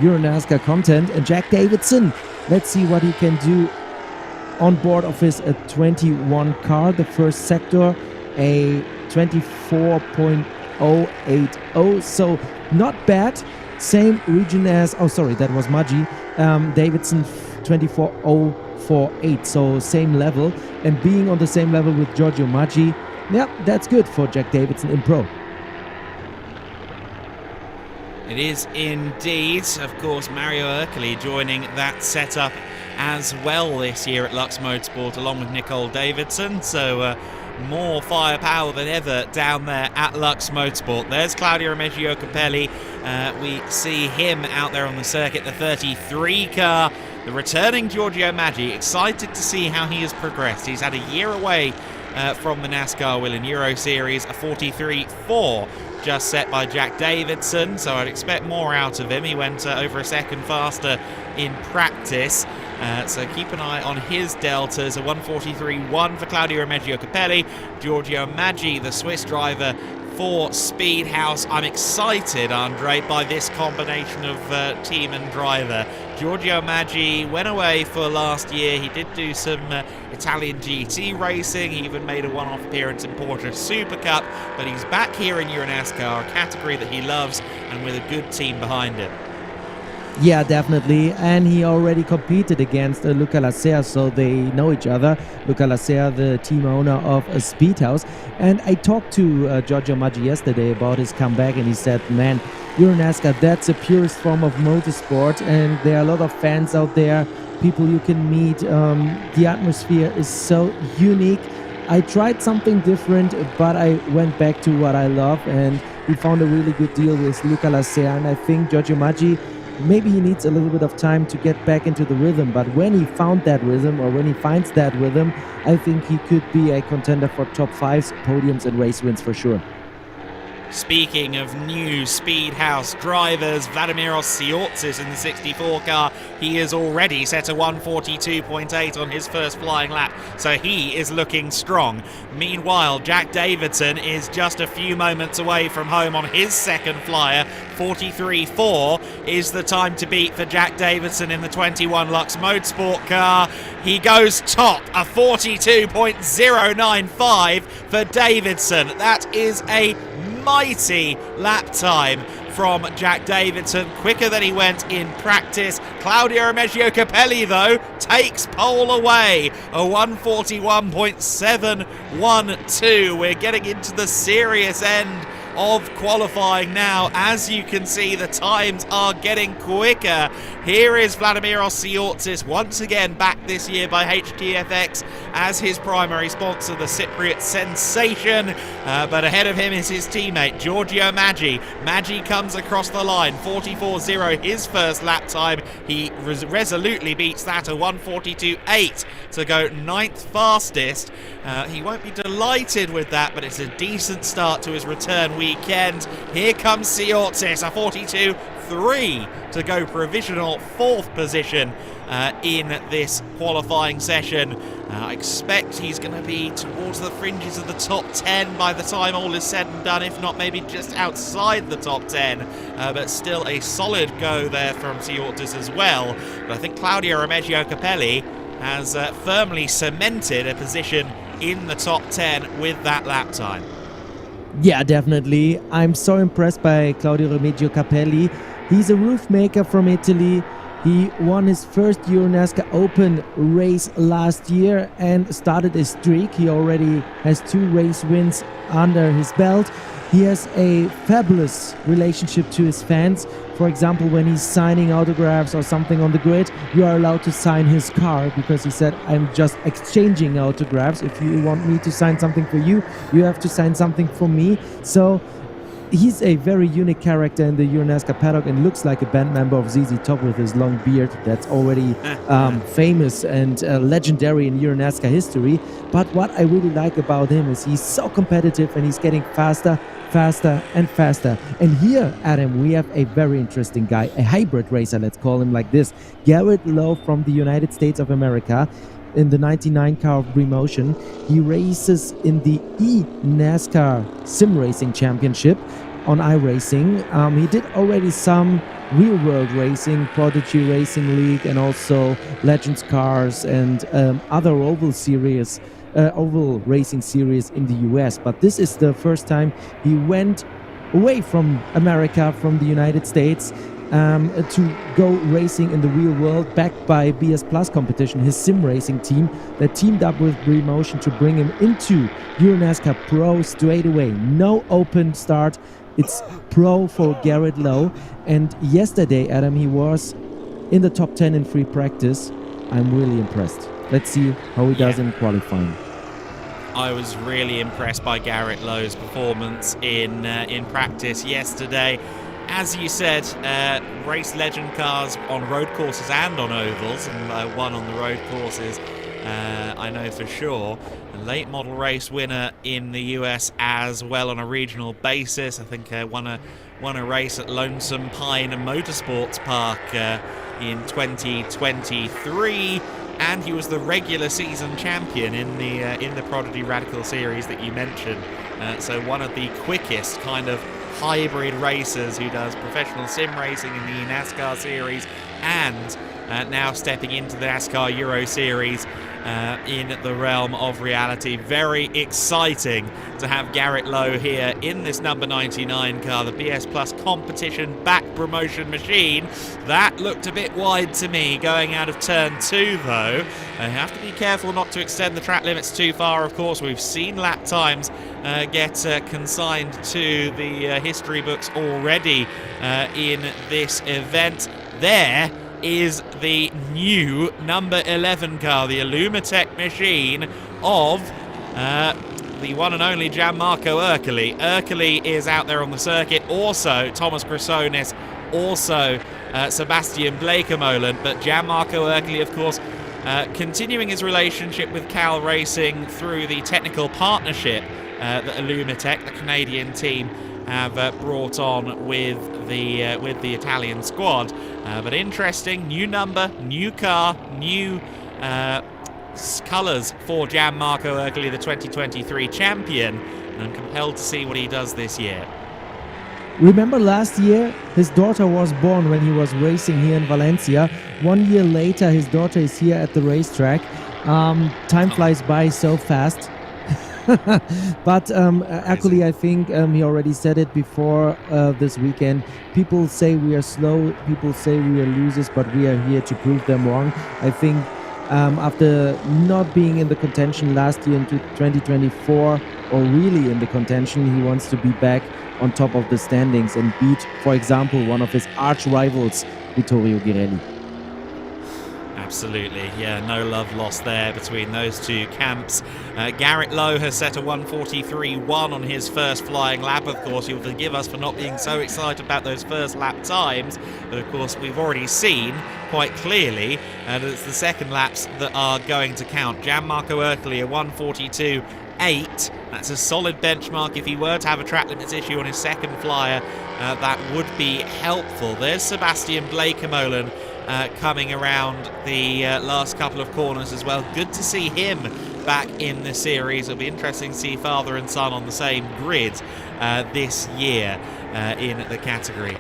Euro NASCAR content. And Jack Davidson, let's see what he can do on board of his 21 car. The first sector, a 24.080, so not bad. Same region as, that was Maggi. Davidson 24.048, so same level, and being on the same level with Giorgio Maggi, yeah, that's good for Jack Davidson in Pro. It is indeed. Of course, Mario Ercoli joining that setup as well this year at Lux Motorsport, along with Nicole Davidson. So more firepower than ever down there at Lux Motorsport. There's Claudio Remigio Capelli. We see him out there on the circuit, the 33 car. The returning Giorgio Maggi, excited to see how he has progressed. He's had a year away from the NASCAR wheel in Euro Series, a 43.4 just set by Jack Davidson, so I'd expect more out of him. He went over a second faster in practice, so keep an eye on his deltas. A 1:43.1 for Claudio Remigio Capelli. Giorgio Maggi, the Swiss driver for Speedhouse. I'm excited, Andre, by this combination of team and driver. Giorgio Maggi went away for last year. He did do some Italian GT racing. He even made a one-off appearance in Porsche Super Cup, but he's back here in Euro NASCAR, a category that he loves, and with a good team behind him. Yeah, definitely. And he already competed against Luca Lasser, so they know each other. Luca Lasser, the team owner of Speedhouse. And I talked to Giorgio Maggi yesterday about his comeback, and he said, man, Euro NASCAR, that's the purest form of motorsport, and there are a lot of fans out there people you can meet. The atmosphere is so unique. I tried something different, but I went back to what I love, and we found a really good deal with Luca Lasser. And I think Giorgio Maggi, maybe he needs a little bit of time to get back into the rhythm, but when he found that rhythm, or when he finds that rhythm, I think he could be a contender for top 5s, podiums and race wins for sure. Speaking of new Speedhouse drivers, Vladimiros Tsiotsis in the 64 car, he has already set a 1:42.8 on his first flying lap, so he is looking strong. Meanwhile, Jack Davidson is just a few moments away from home on his second flyer. 43.4 is the time to beat for Jack Davidson in the 21 Lux Motorsport car. He goes top, a 42.095 for Davidson. That is a mighty lap time from Jack Davidson, quicker than he went in practice. Claudio Remeggio Capelli, though, takes pole away, a 141.712. We're getting into the serious end of qualifying now. As you can see, the times are getting quicker. Here is Vladimiros Tsiotsis, once again back this year by HTFX as his primary sponsor, the Cypriot sensation. But ahead of him is his teammate, Giorgio Maggi. Maggi comes across the line, 44.0 his first lap time. He resolutely beats that, a 142.8 to go 9th fastest. He won't be delighted with that, but it's a decent start to his return weekend. Here comes Tsiotsis, a 42.3 to go provisional 4th position in this qualifying session. I expect he's going to be towards the fringes of the top 10 by the time all is said and done, if not maybe just outside the top 10. But still a solid go there from Tsiotsis as well. But I think Claudio Remeggio Capelli has firmly cemented a position in the top 10 with that lap time. Yeah, definitely. I'm so impressed by Claudio Remeggio Capelli. He's a roof maker from Italy. He won his first Euro NASCAR Open race last year and started a streak. He already has 2 race wins under his belt. He has a fabulous relationship to his fans. For example, when he's signing autographs or something on the grid, you are allowed to sign his car, because he said, I'm just exchanging autographs. If you want me to sign something for you, you have to sign something for me. So he's a very unique character in the Euro NASCAR paddock and looks like a band member of ZZ Top with his long beard that's already famous and legendary in Euro NASCAR history. But what I really like about him is he's so competitive and he's getting faster and faster. And here, Adam, we have a very interesting guy, a hybrid racer, let's call him like this. Garrett Lowe from the United States of America in the 99 car of Bremotion. He races in the NASCAR Sim Racing Championship on iRacing. He did already some real world racing, Prodigy Racing League, and also Legends Cars and other oval racing series in the US. But this is the first time he went away from America, from the United States, to go racing in the real world, backed by BS Plus Competition, his sim racing team that teamed up with Bremotion to bring him into Euro NASCAR Pro straight away. No open start. It's Pro for Garrett Lowe. And yesterday, Adam, he was in the top 10 in free practice. I'm really impressed. Let's see how he does in qualifying. I was really impressed by Garrett Lowe's performance in practice yesterday. As you said, race legend cars on road courses and on ovals, and one on the road courses, I know for sure. A late model race winner in the US as well on a regional basis. I think won a race at Lonesome Pine Motorsports Park in 2023. And he was the regular season champion in the Prodigy Radical Series that you mentioned. So one of the quickest kind of hybrid racers who does professional sim racing in the NASCAR Series and now stepping into the NASCAR Euro Series in the realm of reality. Very exciting to have Garrett Lowe here in this number 99 car, the BS Plus competition back promotion machine. That looked a bit wide to me going out of turn 2 though. I have to be careful not to extend the track limits too far, of course. We've seen lap times get consigned to the history books already in this event. There is the new number 11 car, the Illumitech machine of the one and only Gianmarco Ercoli. Ercoli is out there on the circuit, also Thomas Chrysonis, also Sebastian Bleekemolen, but Gianmarco Ercoli, of course, continuing his relationship with Cal Racing through the technical partnership that Illumitech, the Canadian team, have brought on with the Italian squad. But interesting, new number, new car, new colours for Gianmarco Ercoli, the 2023 champion, and I'm compelled to see what he does this year. Remember last year, his daughter was born when he was racing here in Valencia. 1 year later, his daughter is here at the racetrack. Time flies by so fast. But Ercoli, I think he already said it before this weekend. People say we are slow, people say we are losers, but we are here to prove them wrong. I think after not being in the contention last year in 2024, or really in the contention, he wants to be back on top of the standings and beat, for example, one of his arch rivals, Vittorio Girelli. Absolutely, yeah, no love lost there between those two camps. Garrett Lowe has set a 1:43.1 on his first flying lap. Of course, you'll forgive us for not being so excited about those first lap times, but of course we've already seen quite clearly that it's the second laps that are going to count. Gianmarco Ercoli, a 1:42.8. That's a solid benchmark. If he were to have a track limits issue on his second flyer, that would be helpful. There's Sebastian Bleekemolen coming around the last couple of corners as well. Good to see him back in the series. It'll be interesting to see father and son on the same grid this year in the category.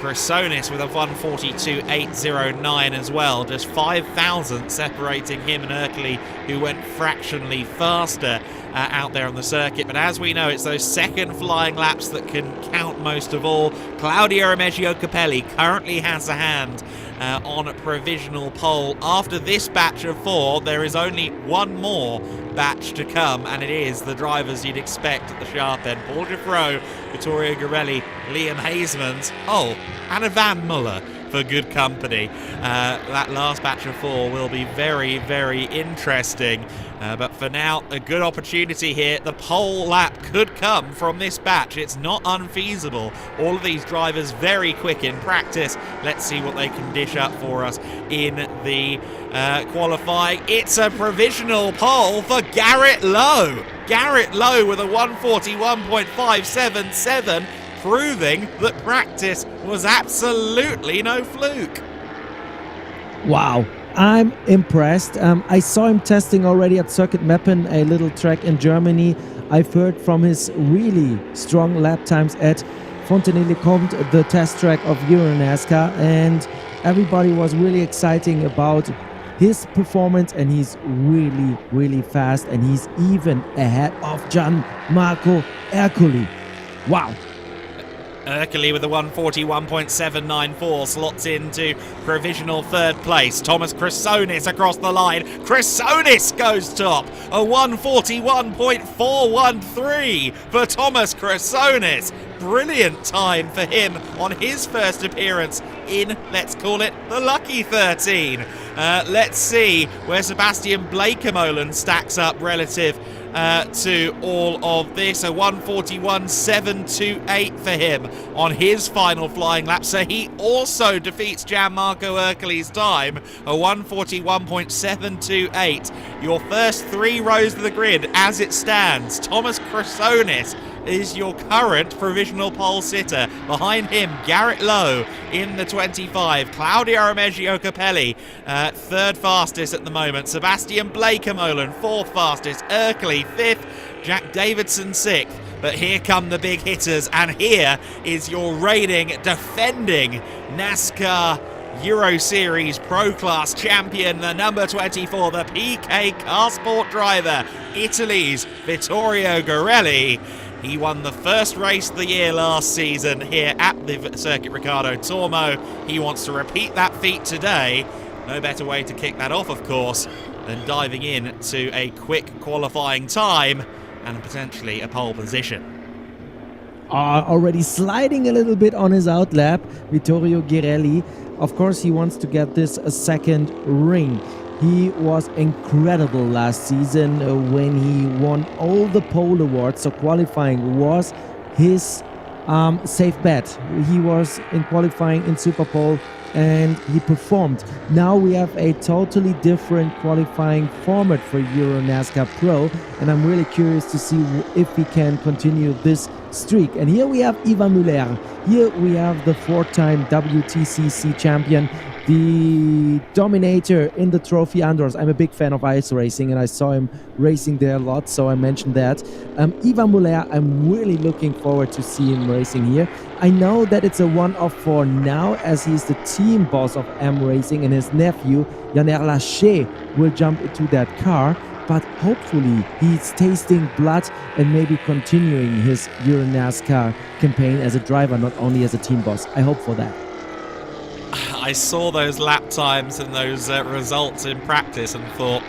Chrysonis with a 1:42.809 as well. Just 5,000 separating him and Ercoli, who went fractionally faster out there on the circuit. But as we know, it's those second flying laps that can count most of all. Claudio Remeggio Capelli currently has a hand on a provisional pole. After this batch of 4, there is only one more batch to come, and it is the drivers you'd expect at the sharp end. Paul Giffreau, Vittorio Girelli, Liam Hasemans, and a Van Muller for good company. That last batch of 4 will be very, very interesting. But for now, a good opportunity here. The pole lap could come from this batch. It's not unfeasible. All of these drivers very quick in practice. Let's see what they can dish up for us in the qualifying. It's a provisional pole for Garrett Lowe. Garrett Lowe with a 1:41.577, proving that practice was absolutely no fluke. Wow, I'm impressed. I saw him testing already at Circuit Meppen, a little track in Germany. I've heard from his really strong lap times at Fontenay-le-Comte, the test track of Euro NASCAR, and everybody was really exciting about his performance, and he's really, really fast, and he's even ahead of Gianmarco Ercoli. Wow. Ercoli with a 1:41.794 slots into provisional third place. Thomas Chrysonis across the line. Chrysonis goes top. A 1:41.413 for Thomas Chrysonis. Brilliant time for him on his first appearance in, let's call it, the lucky 13. Let's see where Sebastian Bleekemolen stacks up relative to all of this. A 1:41.728 for him on his final flying lap, so he also defeats Gianmarco Ercoli's time. A 1:41.728. Your first 3 rows of the grid as it stands. Thomas Chrysonis is your current provisional pole sitter. Behind him, Garrett Lowe in the 25. Claudio Remeggio Capelli, third fastest at the moment. Sebastian Bleekemolen, fourth fastest. Ercoli, fifth. Jack Davidson, sixth. But here come the big hitters, and here is your reigning, defending NASCAR Euro Series Pro Class champion, the number 24, the PK Car Sport driver, Italy's Vittorio Girelli. He won the first race of the year last season here at the Circuit Ricardo Tormo. He wants to repeat that feat today. No better way to kick that off, of course, than diving in to a quick qualifying time and potentially a pole position. Already sliding a little bit on his outlap, Vittorio Girelli. Of course, he wants to get this second ring. He was incredible last season when he won all the pole awards. So qualifying was his safe bet. He was in qualifying in Super Pole and he performed. Now we have a totally different qualifying format for Euro NASCAR Pro, and I'm really curious to see if we can continue this streak. And here we have Ivan Müller. Here we have the 4-time WTCC champion, the dominator in the Trophy Andros. I'm a big fan of ice racing and I saw him racing there a lot, so I mentioned that. Ivan Müller, I'm really looking forward to see him racing here. I know that it's a one-off for now, as he's the team boss of M Racing, and his nephew, Yanner Lachey, will jump into that car. But hopefully he's tasting blood and maybe continuing his Euro NASCAR campaign as a driver, not only as a team boss. I hope for that. I saw those lap times and those results in practice and thought,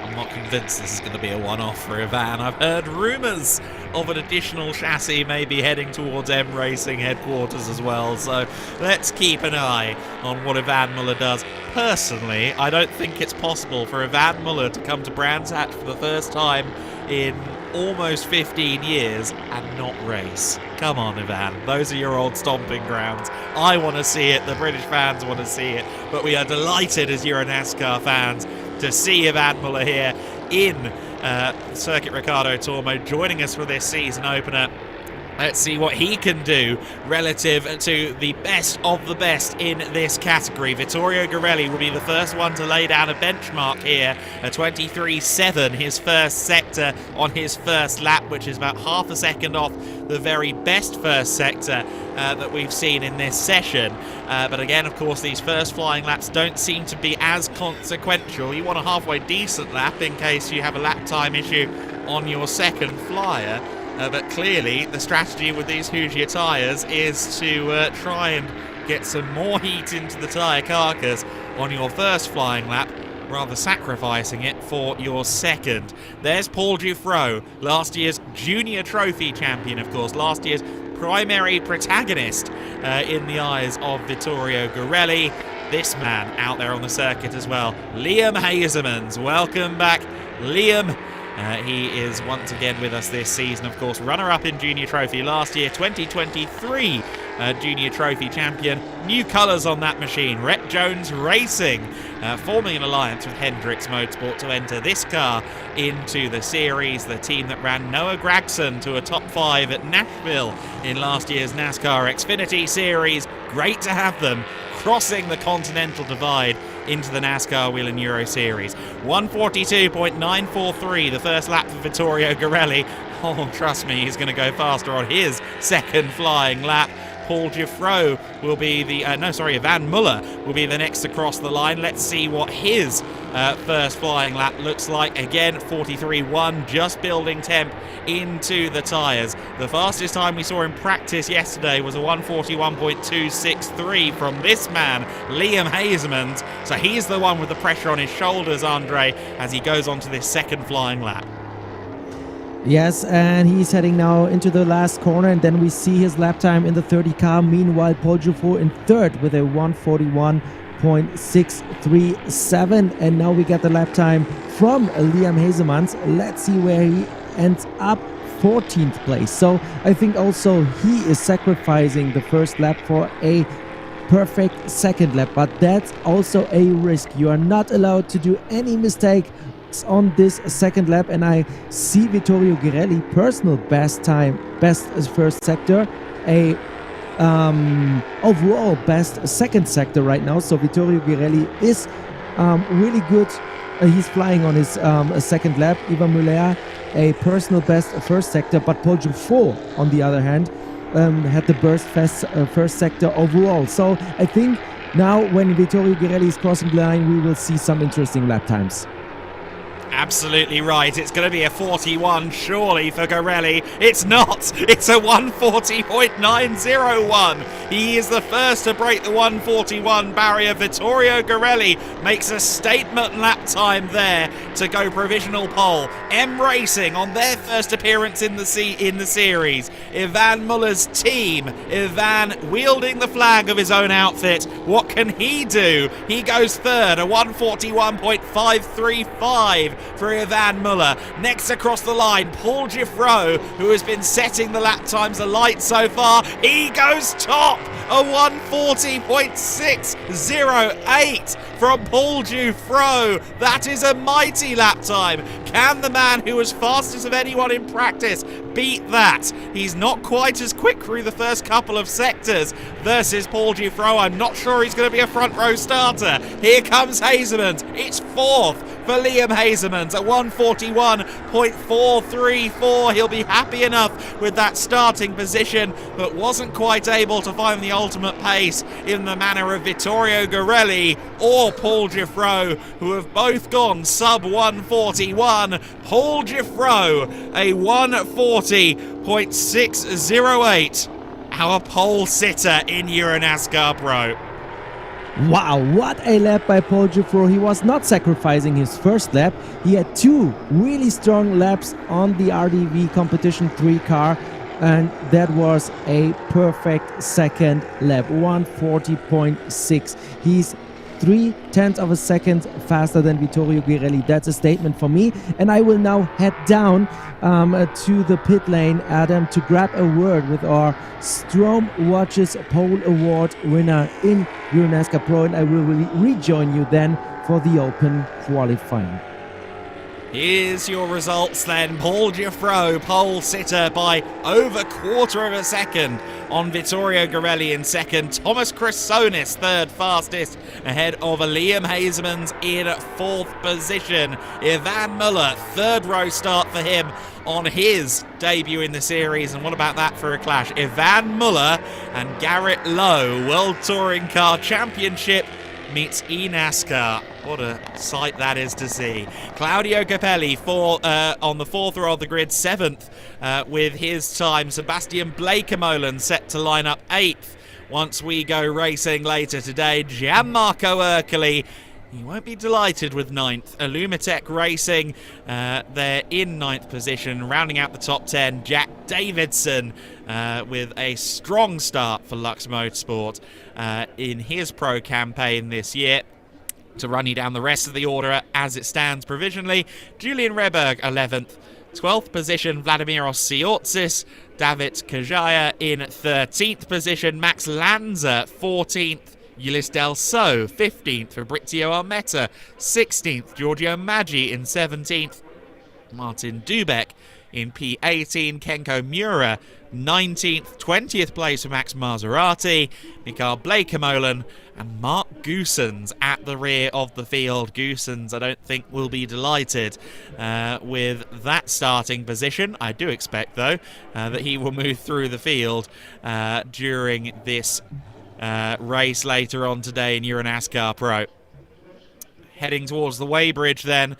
I'm not convinced this is going to be a one-off for Ivan. I've heard rumours of an additional chassis maybe heading towards M Racing headquarters as well, so let's keep an eye on what Ivan Müller does. Personally, I don't think it's possible for Ivan Müller to come to Brands Hatch for the first time in almost 15 years and not race. Come on, Ivan, those are your old stomping grounds. I want to see it, the British fans want to see it, but we are delighted as Euro NASCAR fans to see Ivan Müller here in Circuit Ricardo Tormo, joining us for this season opener. Let's see what he can do relative to the best of the best in this category. Vittorio Girelli will be the first one to lay down a benchmark here. A 23.7, his first sector on his first lap, which is about half a second off the very best first sector that we've seen in this session. But again, of course, these first flying laps don't seem to be as consequential. You want a halfway decent lap in case you have a lap time issue on your second flyer. But clearly, the strategy with these Hoosier tyres is to try and get some more heat into the tyre carcass on your first flying lap, rather sacrificing it for your second. There's Paul Dufresne, last year's Junior Trophy champion, of course, last year's primary protagonist in the eyes of Vittorio Girelli. This man out there on the circuit as well, Liam Hazemans. Welcome back, Liam. He is once again with us this season, of course, runner-up in Junior Trophy last year, 2023 Junior Trophy champion. New colours on that machine, Rhett Jones Racing, forming an alliance with Hendricks Motorsport to enter this car into the series, the team that ran Noah Gragson to a top 5 at Nashville in last year's NASCAR Xfinity Series. Great to have them crossing the Continental Divide into the NASCAR Wheel and Euro Series. 142.943, the first lap for Vittorio Girelli. Oh, trust me, he's going to go faster on his second flying lap. Paul Dufresne will be the, Ivan Müller will be the next to cross the line. Let's see what his first flying lap looks like. Again, 43.1, just building temp into the tyres. The fastest time we saw in practice yesterday was a 141.263 from this man, Liam Hazemans. So he's the one with the pressure on his shoulders, Andre, as he goes on to this second flying lap. Yes, and he's heading now into the last corner, and then we see his lap time in the 30 car. Meanwhile, Paul Dufresne in third with a 141.637, and now we get the lap time from Liam Hazemans. Let's see where he ends up. 14th place. So I think also he is sacrificing the first lap for a perfect second lap, but that's also a risk. You are not allowed to do any mistake on this second lap, and I see Vittorio Girelli personal best time, best first sector, a overall best second sector right now. So Vittorio Girelli is really good. He's flying on his second lap. Ivan Müller a personal best first sector, but Paul Dufresne on the other hand had the first sector overall. So I think now when Vittorio Girelli is crossing the line, we will see some interesting lap times. Absolutely right. It's going to be a 41 surely for Gorelli. It's not. It's a 140.901. He is the first to break the 141 barrier. Vittorio Gorelli makes a statement lap time there to go provisional pole. M Racing on their first appearance in the series. Ivan Muller's team. Ivan wielding the flag of his own outfit. What can he do? He goes third, a 141.535 for Ivan Muller. Next across the line, Paul Giffreau, who has been setting the lap times alight so far. He goes top, a 140.608 from Paul Giffreau. That is a mighty lap time. Can the man who was fastest of anyone in practice beat that? He's not quite as quick through the first couple of sectors versus Paul Giffreau. I'm not sure he's going to be a front row starter. Here comes Hazemans. It's fourth for Liam Hazemans at 141.434. He'll be happy enough with that starting position, but wasn't quite able to find the ultimate pace in the manner of Vittorio Gorelli or Paul Giffreau, who have both gone sub 141. Paul Giffreau, a 140.608. Our pole sitter in Euro NASCAR Pro. Wow, what a lap by Paul Giffreau. He was not sacrificing his first lap. He had two really strong laps on the RDV Competition 3 car, and that was a perfect second lap, 140.6. He's 0.3 of a second faster than Vittorio Gorelli. That's a statement for me. And I will now head down to the pit lane, Adam, to grab a word with our Strom Watches Pole Award winner in Euro NASCAR Pro, and I will rejoin you then for the Open qualifying. Here's your results then. Paul Giffreau, pole sitter by over a quarter of a second on Vittorio Gorelli in second. Thomas Chrysonis, third fastest, ahead of Liam Hazemans in fourth position. Ivan Muller, third row start for him on his debut in the series. And what about that for a clash? Ivan Muller and Garrett Lowe, World Touring Car Championship meets eNASCAR. What a sight that is to see. Claudio Capelli on the fourth row of the grid, seventh with his time. Sebastian Blakemolen set to line up eighth once we go racing later today. Gianmarco Ercoli, he won't be delighted with ninth. Illumitech Racing, they're in ninth position. Rounding out the top 10, Jack Davidson with a strong start for Lux Motorsport in his pro campaign this year. To run you down the rest of the order as it stands provisionally, Julian Reberg 11th, 12th position Vladimiros Siotzis, David Kajaya in 13th position, Max Lanza 14th, Ulysse Delso 15th, Fabrizio Armetta 16th, Giorgio Maggi in 17th, Martin Dubek in P18, Kenko Miura 19th, 20th place for Max Maserati, Mikael Blakemolen and Mark Goosens at the rear of the field. Goosens, I don't think, will be delighted with that starting position. I do expect, though, that he will move through the field during this race later on today in Euro NASCAR Pro. Heading towards the weighbridge, then,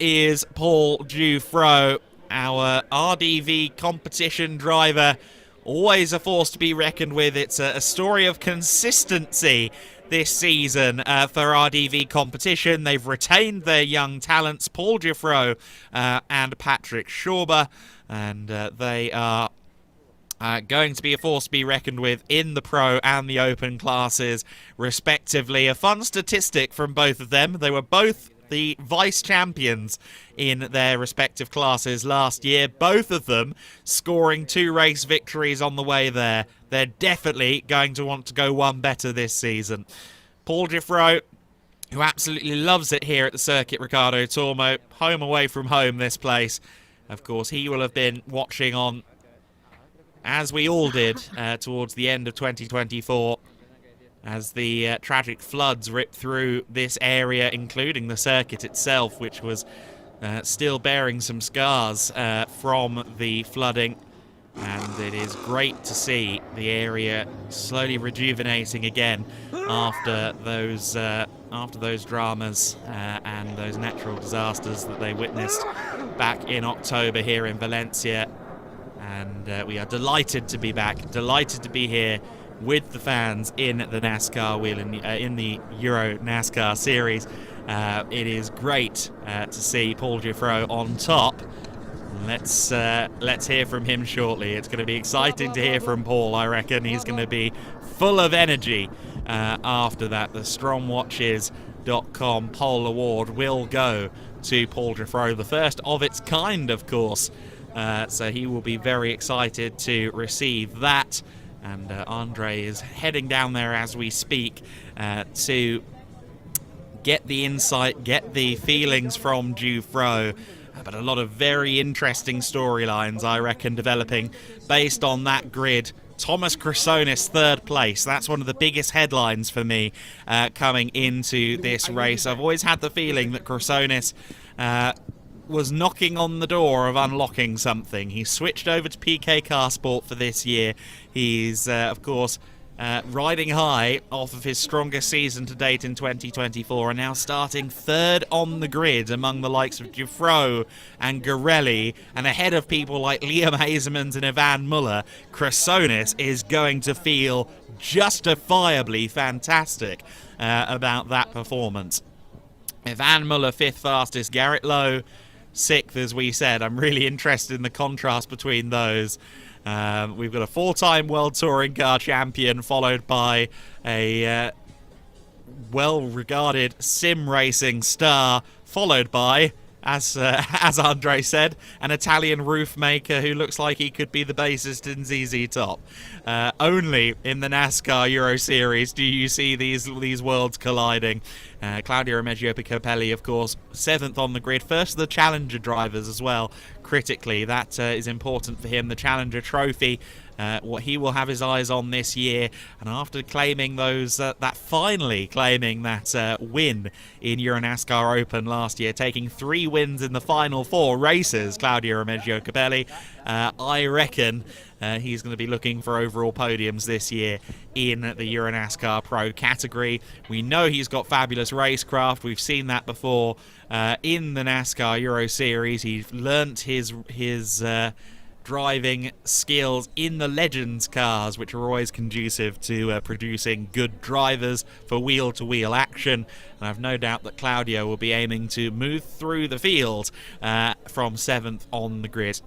is Paul Giffreau, our RDV competition driver. Always a force to be reckoned with. It's a story of consistency this season for RDV competition. They've retained their young talents, Paul Giffreau and Patrick Schauber, and they are going to be a force to be reckoned with in the Pro and the Open classes, respectively. A fun statistic from both of them. They were both the vice champions in their respective classes last year, both of them scoring 2 race victories on the way there. They're definitely going to want to go one better this season. Paul Giffreau, who absolutely loves it here at the Circuit Ricardo Tormo, home away from home this place. Of course, he will have been watching on, as we all did, towards the end of 2024, as the tragic floods ripped through this area, including the circuit itself, which was still bearing some scars from the flooding. And and it is great to see the area slowly rejuvenating again after those dramas and those natural disasters that they witnessed back in October here in Valencia. And we are delighted to be back, delighted to be here with the fans in the NASCAR wheel, in the Euro NASCAR Series. It is great to see Paul Giffreau on top. Let's hear from him shortly. It's going to be exciting to hear from Paul. I reckon he's going to be full of energy after that. The StrongWatches.com Pole Award will go to Paul Giffreau, the first of its kind, of course. So he will be very excited to receive that. And Andre is heading down there as we speak to get the insight, get the feelings from Giffreau. But a lot of very interesting storylines, I reckon, developing based on that grid. Thomas Chrysonis, third place. That's one of the biggest headlines for me coming into this race. I've always had the feeling that Chrysonis was knocking on the door of unlocking something. He switched over to PK Car Sport for this year. He's, of course, riding high off of his strongest season to date in 2024, and now starting third on the grid among the likes of Giffreau and Garelli, and ahead of people like Liam Hazelmans and Ivan Muller. Chrysonis is going to feel justifiably fantastic about that performance. Ivan Muller, fifth fastest. Garrett Lowe, sixth, as we said. I'm really interested in the contrast between those. We've got a four-time World Touring Car champion, followed by a well-regarded sim racing star, followed by, as Andre said, an Italian roof maker who looks like he could be the bassist in ZZ Top. Only in the NASCAR Euro Series do you see these worlds colliding. Claudio Remeggio Capelli, of course, seventh on the grid, first of the Challenger drivers as well. Critically, that is important for him. The Challenger Trophy, what he will have his eyes on this year. And after claiming finally claiming that win in Euro NASCAR Open last year, taking 3 wins in the final 4 races, Claudio Remeggio Capelli, I reckon he's going to be looking for overall podiums this year in the Euro NASCAR Pro category. We know he's got fabulous racecraft. We've seen that before in the NASCAR Euro Series. He's learnt his driving skills in the Legends cars, which are always conducive to producing good drivers for wheel-to-wheel action. And I've no doubt that Claudio will be aiming to move through the field from 7th on the grid.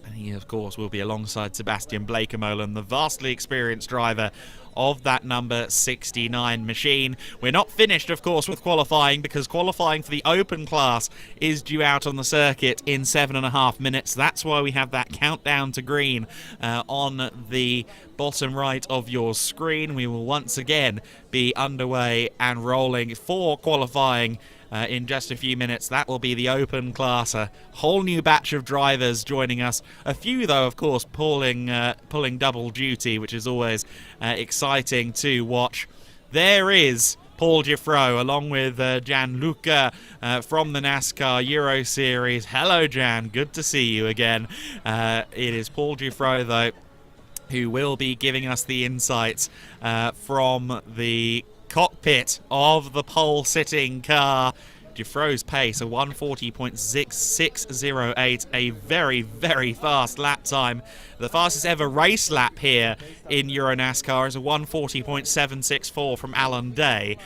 And he, of course, will be alongside Sebastian Bleekemolen, the vastly experienced driver of that number 69 machine. We're not finished, of course, with qualifying, because qualifying for the open class is due out on the circuit in 7.5 minutes. That's why we have that countdown to green on the bottom right of your screen. We will once again be underway and rolling for qualifying in just a few minutes. That will be the open class, a whole new batch of drivers joining us. A few, though, of course, pulling double duty, which is always exciting to watch. There is Paul Giffreau, along with Gianluca from the NASCAR Euro Series. Hello, Jan. Good to see you again. It is Paul Giffreau, though, who will be giving us the insights from the cockpit of the pole-sitting car. Giffreau's pace, a 140.6608, a very, very fast lap time. The fastest ever race lap here in Euro NASCAR is a 140.764 from Alan Day.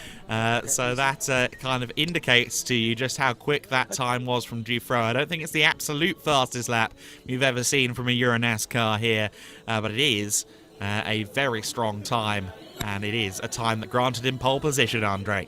So that kind of indicates to you just how quick that time was from Giffreau. I don't think it's the absolute fastest lap we've ever seen from a Euro NASCAR here, but it is a very strong time. And it is a time that granted him pole position, Andre.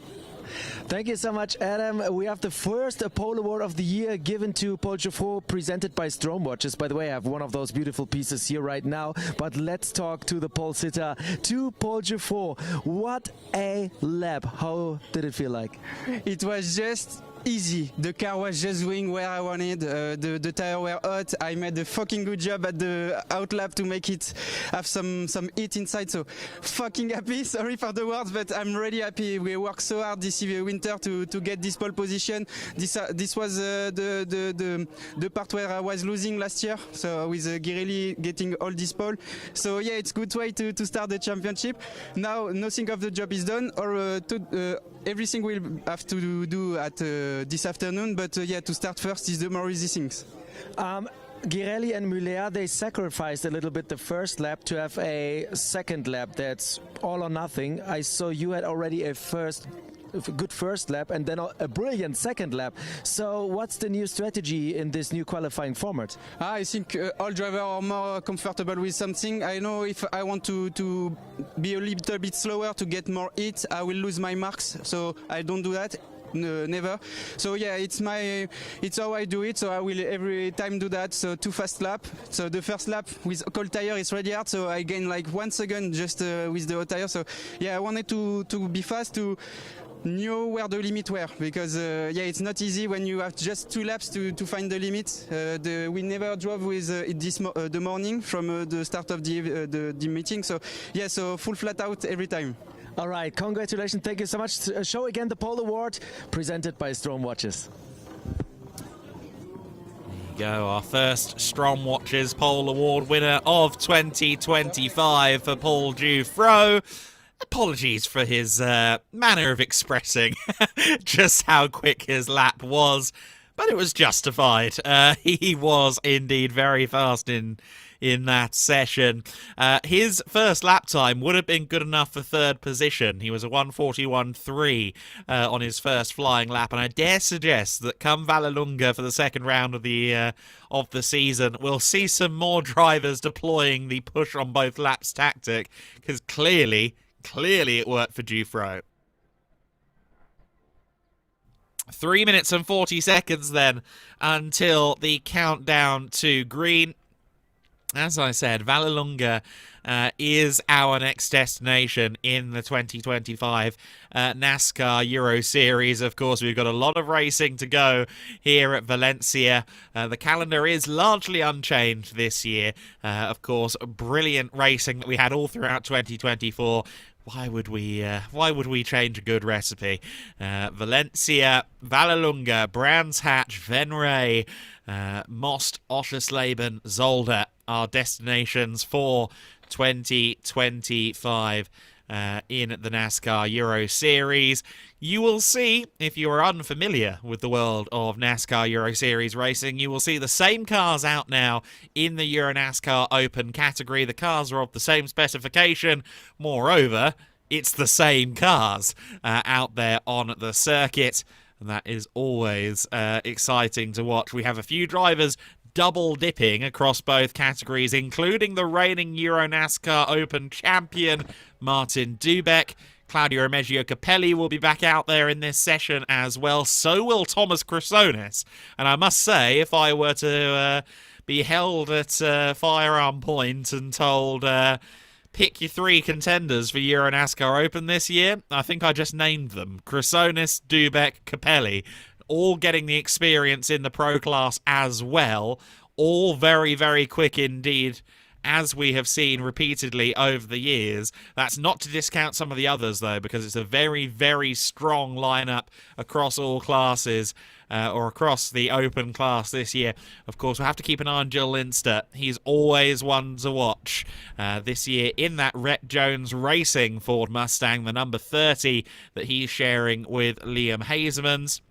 Thank you so much, Adam. We have the first pole award of the year given to Paul Giffreau, presented by StrongWatches. By the way, I have one of those beautiful pieces here right now. But let's talk to the pole sitter, to Paul Giffreau. What a lap. How did it feel like? It was just easy. The car was just going where I wanted. The tire were hot. I made a fucking good job at the outlap to make it have some heat inside. So fucking happy. Sorry for the words, but I'm really happy. We worked so hard this winter to get this pole position. This was the part where I was losing last year. So with Girelli getting all this pole. So yeah, it's a good way to start the championship. Now nothing of the job is done, or everything we'll have to do at this afternoon. But yeah, to start first is the more easy things. Girelli and Muller, they sacrificed a little bit the first lap to have a second lap that's all or nothing. I saw you had already a good first lap and then a brilliant second lap. So what's the new strategy in this new qualifying format? I think all drivers are more comfortable with something. I know if I want to be a little bit slower to get more heat, I will lose my marks. So I don't do that. No, never. So yeah, it's how I do it. So I will every time do that. So 2 fast lap. So the first lap with cold tire is really hard. So I gain like 1 second just with the hot tire. So yeah, I wanted to be fast, to know where the limit were, because yeah, it's not easy when you have just 2 laps to find the limit. We never drove with the morning from the start of the meeting. So yeah, so full flat out every time. All right, congratulations. Thank you so much. Show again the pole award presented by Strom Watches. Go, our first Strom Watches Pole Award winner of 2025 for Paul Dufresne. Apologies for his manner of expressing just how quick his lap was, but it was justified. He was indeed very fast in that session. His first lap time would have been good enough for third position. He was a 1:41.3 on his first flying lap, and I dare suggest that come Vallelunga for the second round of the season, we'll see some more drivers deploying the push on both laps tactic, because clearly it worked for Dufresne. 3 minutes and 40 seconds then until the countdown to green. As I said, Vallelunga is our next destination in the 2025 NASCAR Euro Series. Of course, we've got a lot of racing to go here at Valencia. The calendar is largely unchanged this year. Of course, brilliant racing that we had all throughout 2024. Why would we change a good recipe? Valencia, Vallelunga, Brands Hatch, Venray, Most, Oschersleben, Zolder are destinations for 2025 in the NASCAR Euro Series. You will see, if you are unfamiliar with the world of NASCAR Euro Series racing, you will see the same cars out now in the Euro NASCAR Open category. The cars are of the same specification. Moreover, it's the same cars out there on the circuit, and that is always exciting to watch. We have a few drivers double dipping across both categories, including the reigning Euro NASCAR Open champion Martin Dubeck. Claudio Remeggio Capelli will be back out there in this session as well. So will Thomas Chrysonis. And I must say, if I were to be held at firearm point and told, pick your 3 contenders for Euro NASCAR Open this year, I think I just named them. Chrysonis, Dubeck, Capelli. All getting the experience in the pro class as well. All very, very quick indeed, as we have seen repeatedly over the years. That's not to discount some of the others, though, because it's a very, very strong lineup across all classes, or across the open class this year. Of course, we'll have to keep an eye on Jill Linster. He's always one to watch this year in that Rhett Jones Racing Ford Mustang, the number 30 that he's sharing with Liam Hazemans.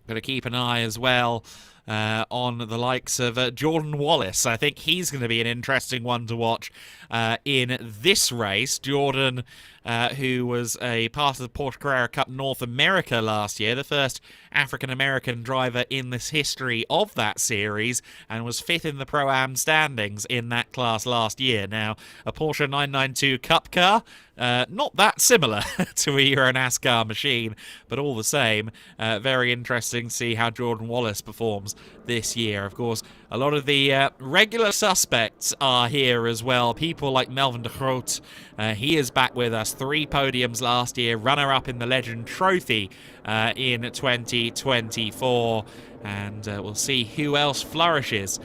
Got to keep an eye as well on the likes of Jordan Wallace. I think he's going to be an interesting one to watch in this race. Jordan, who was a part of the Porsche Carrera Cup North America last year, the first African-American driver in this history of that series, and was 5th in the Pro-Am standings in that class last year. Now, a Porsche 992 Cup car, not that similar to a Euro NASCAR machine, but all the same, very interesting to see how Jordan Wallace performs podiums this year. Of course, a lot of the regular suspects are here as well. People like Melvin de Groot, he is back with us. 3 podiums last year, runner-up in the Legend Trophy in 2024. And we'll see who else flourishes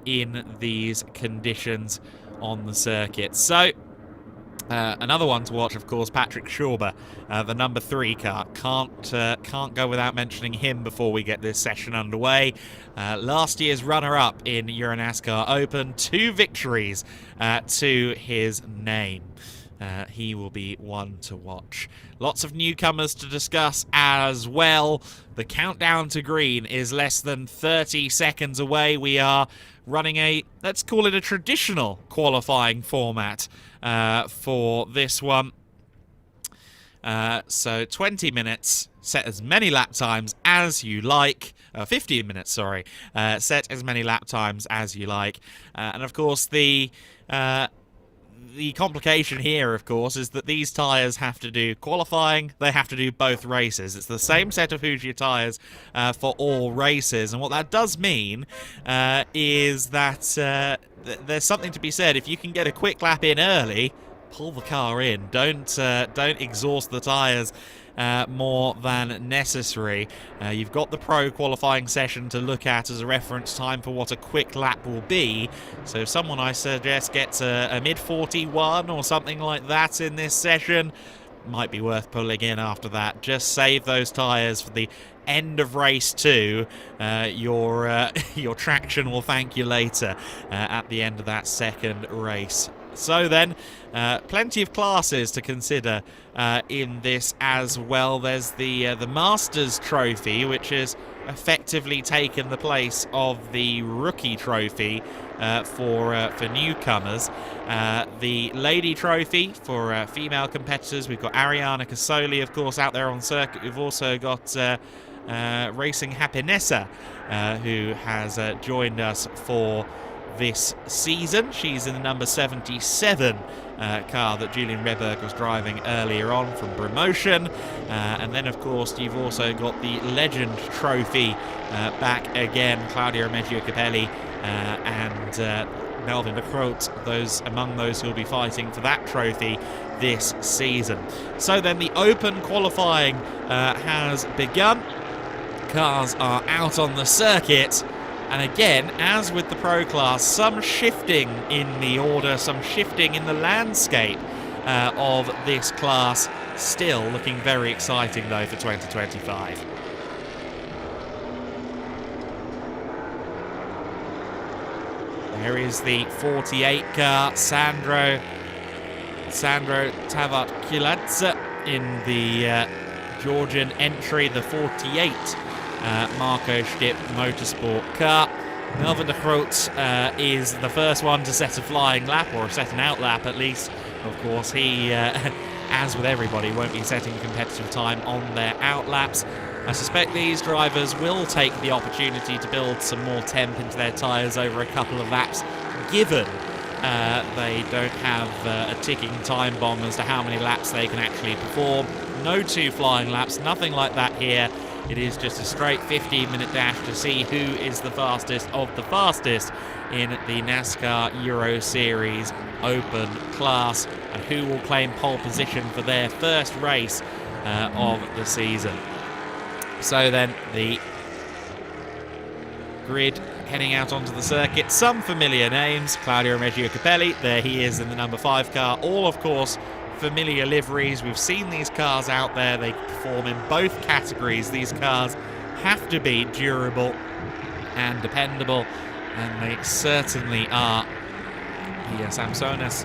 in these conditions on the circuit. So, another one to watch, of course, Patrick Schauber, the number 3 car. Can't go without mentioning him before we get this session underway. Last year's runner-up in Euro NASCAR Open, 2 victories to his name. He will be one to watch. Lots of newcomers to discuss as well. The countdown to green is less than 30 seconds away. We are running a, let's call it a traditional qualifying format for this one. So 20 minutes, set as many lap times as you like. 15 minutes, sorry. Set as many lap times as you like. And of course, the complication here, of course, is that these tyres have to do qualifying, they have to do both races. It's the same set of Hoosier tyres for all races, and what that does mean is that there's something to be said. If you can get a quick lap in early, pull the car in. Don't exhaust the tyres more than necessary. You've got the pro qualifying session to look at as a reference time for what a quick lap will be. So if someone, I suggest, gets a mid-41 or something like that in this session, might be worth pulling in after that. Just save those tyres for the end of race 2. Your traction will thank you later at the end of that second race. So then, plenty of classes to consider in this as well. There's the Masters Trophy, which has effectively taken the place of the Rookie Trophy for newcomers. The Lady Trophy for female competitors. We've got Ariana Casoli, of course, out there on circuit. We've also got Racing Happinessa, who has joined us for this season. She's in the number 77 car that Julian Reberg was driving earlier on from Promotion. And then, of course, you've also got the Legend Trophy back again. Claudio Remeggio Capelli and Melvin de Groot, among those who will be fighting for that trophy this season. So then the open qualifying has begun. Cars are out on the circuit. And again, as with the Pro Class, some shifting in the order, some shifting in the landscape of this class. Still looking very exciting, though, for 2025. There is the 48 car, Sandro Tavatkiladze in the Georgian entry, the 48 Marco Stipp Motorsport car. Melvin de Groot is the first one to set a flying lap, or set an out lap at least. Of course, he, as with everybody, won't be setting competitive time on their out laps. I suspect these drivers will take the opportunity to build some more temp into their tyres over a couple of laps, given they don't have a ticking time bomb as to how many laps they can actually perform. No 2 flying laps, nothing like that here. It is just a straight 15-minute dash to see who is the fastest of the fastest in the NASCAR Euro Series Open class, and who will claim pole position for their first race of the season. So then the grid heading out onto the circuit. Some familiar names. Claudio Remeggio Capelli, there he is in the number 5 car. All, of course, familiar liveries. We've seen these cars out there. They perform in both categories. These cars have to be durable and dependable, and they certainly are. The Samsonas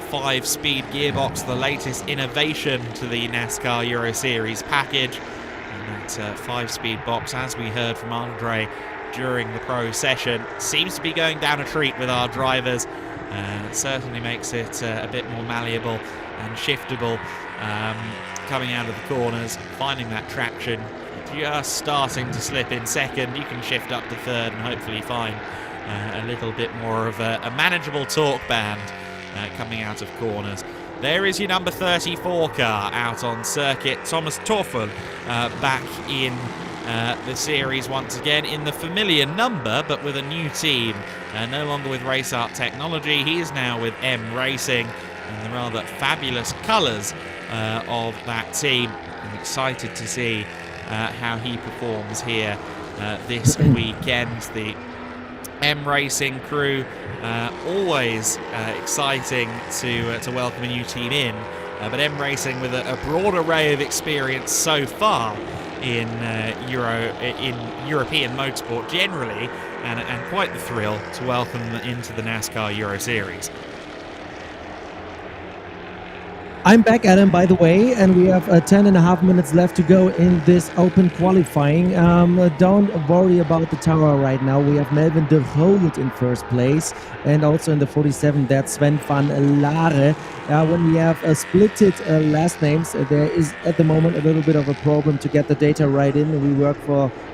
5-speed gearbox, the latest innovation to the NASCAR Euro Series package. And that 5-speed box, as we heard from Andre during the pro session, seems to be going down a treat with our drivers. It certainly makes it a bit more malleable and shiftable coming out of the corners, finding that traction. Just starting to slip in second, you can shift up to third and hopefully find a little bit more of a manageable torque band coming out of corners. There is your number 34 car out on circuit. Thomas Toffel back in the series once again in the familiar number, but with a new team. No longer with Race Art Technology, he is now with M Racing in the rather fabulous colours of that team. I'm excited to see how he performs here this weekend. The M Racing crew, always exciting to welcome a new team in, but M Racing with a broad array of experience so far in European motorsport generally, and quite the thrill to welcome them into the NASCAR Euro Series. I'm back, Adam, by the way, and we have 10.5 minutes left to go in this open qualifying. Don't worry about the tower right now. We have Melvin de Groot in first place, and also in the 47, that's Sven van Laere. When we have splitted last names, there is at the moment a little bit of a problem to get the data right in. We work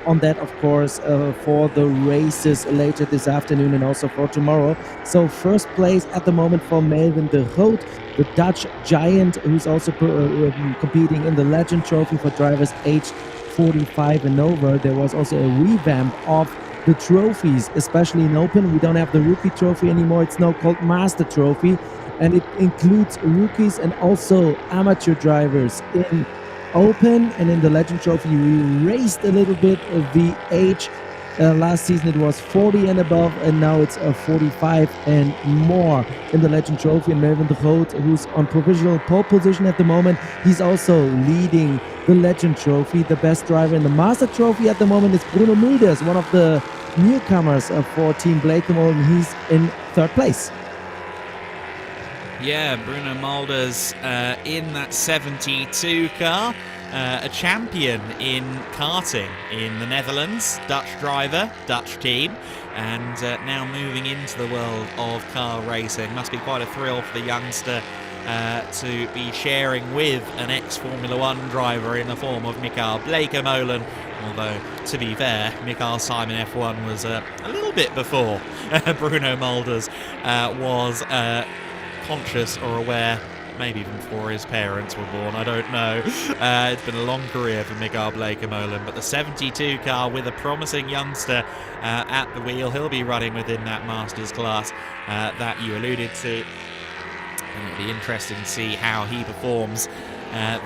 on that, of course, for the races later this afternoon and also for tomorrow. So first place at the moment for Melvin de Groot, the Dutch giant, who's also competing in the Legend Trophy for drivers aged 45 and over. There was also a revamp of the trophies, especially in Open. We don't have the Rookie Trophy anymore. It's now called Master Trophy, and it includes rookies and also amateur drivers in Open. And in the Legend Trophy, we raised a little bit of the age. Last season it was 40 and above, and now it's 45 and more in the Legend Trophy. And Melvin de Groot, who's on provisional pole position at the moment, he's also leading the Legend Trophy. The best driver in the Master Trophy at the moment is Bruno Mulders, one of the newcomers for Team Blakemole, and he's in third place. Yeah, Bruno Mulders in that 72 car. A champion in karting in the Netherlands, Dutch driver, Dutch team, and now moving into the world of car racing. Must be quite a thrill for the youngster to be sharing with an ex-Formula 1 driver in the form of Mikael Bleekemolen. Although, to be fair, Mikael Simon F1 was a little bit before Bruno Mulders was conscious or aware, maybe even before his parents were born, I don't know. It's been a long career for Mikael Bleekemolen, but the 72 car with a promising youngster at the wheel. He'll be running within that Masters class that you alluded to. And it'll be interesting to see how he performs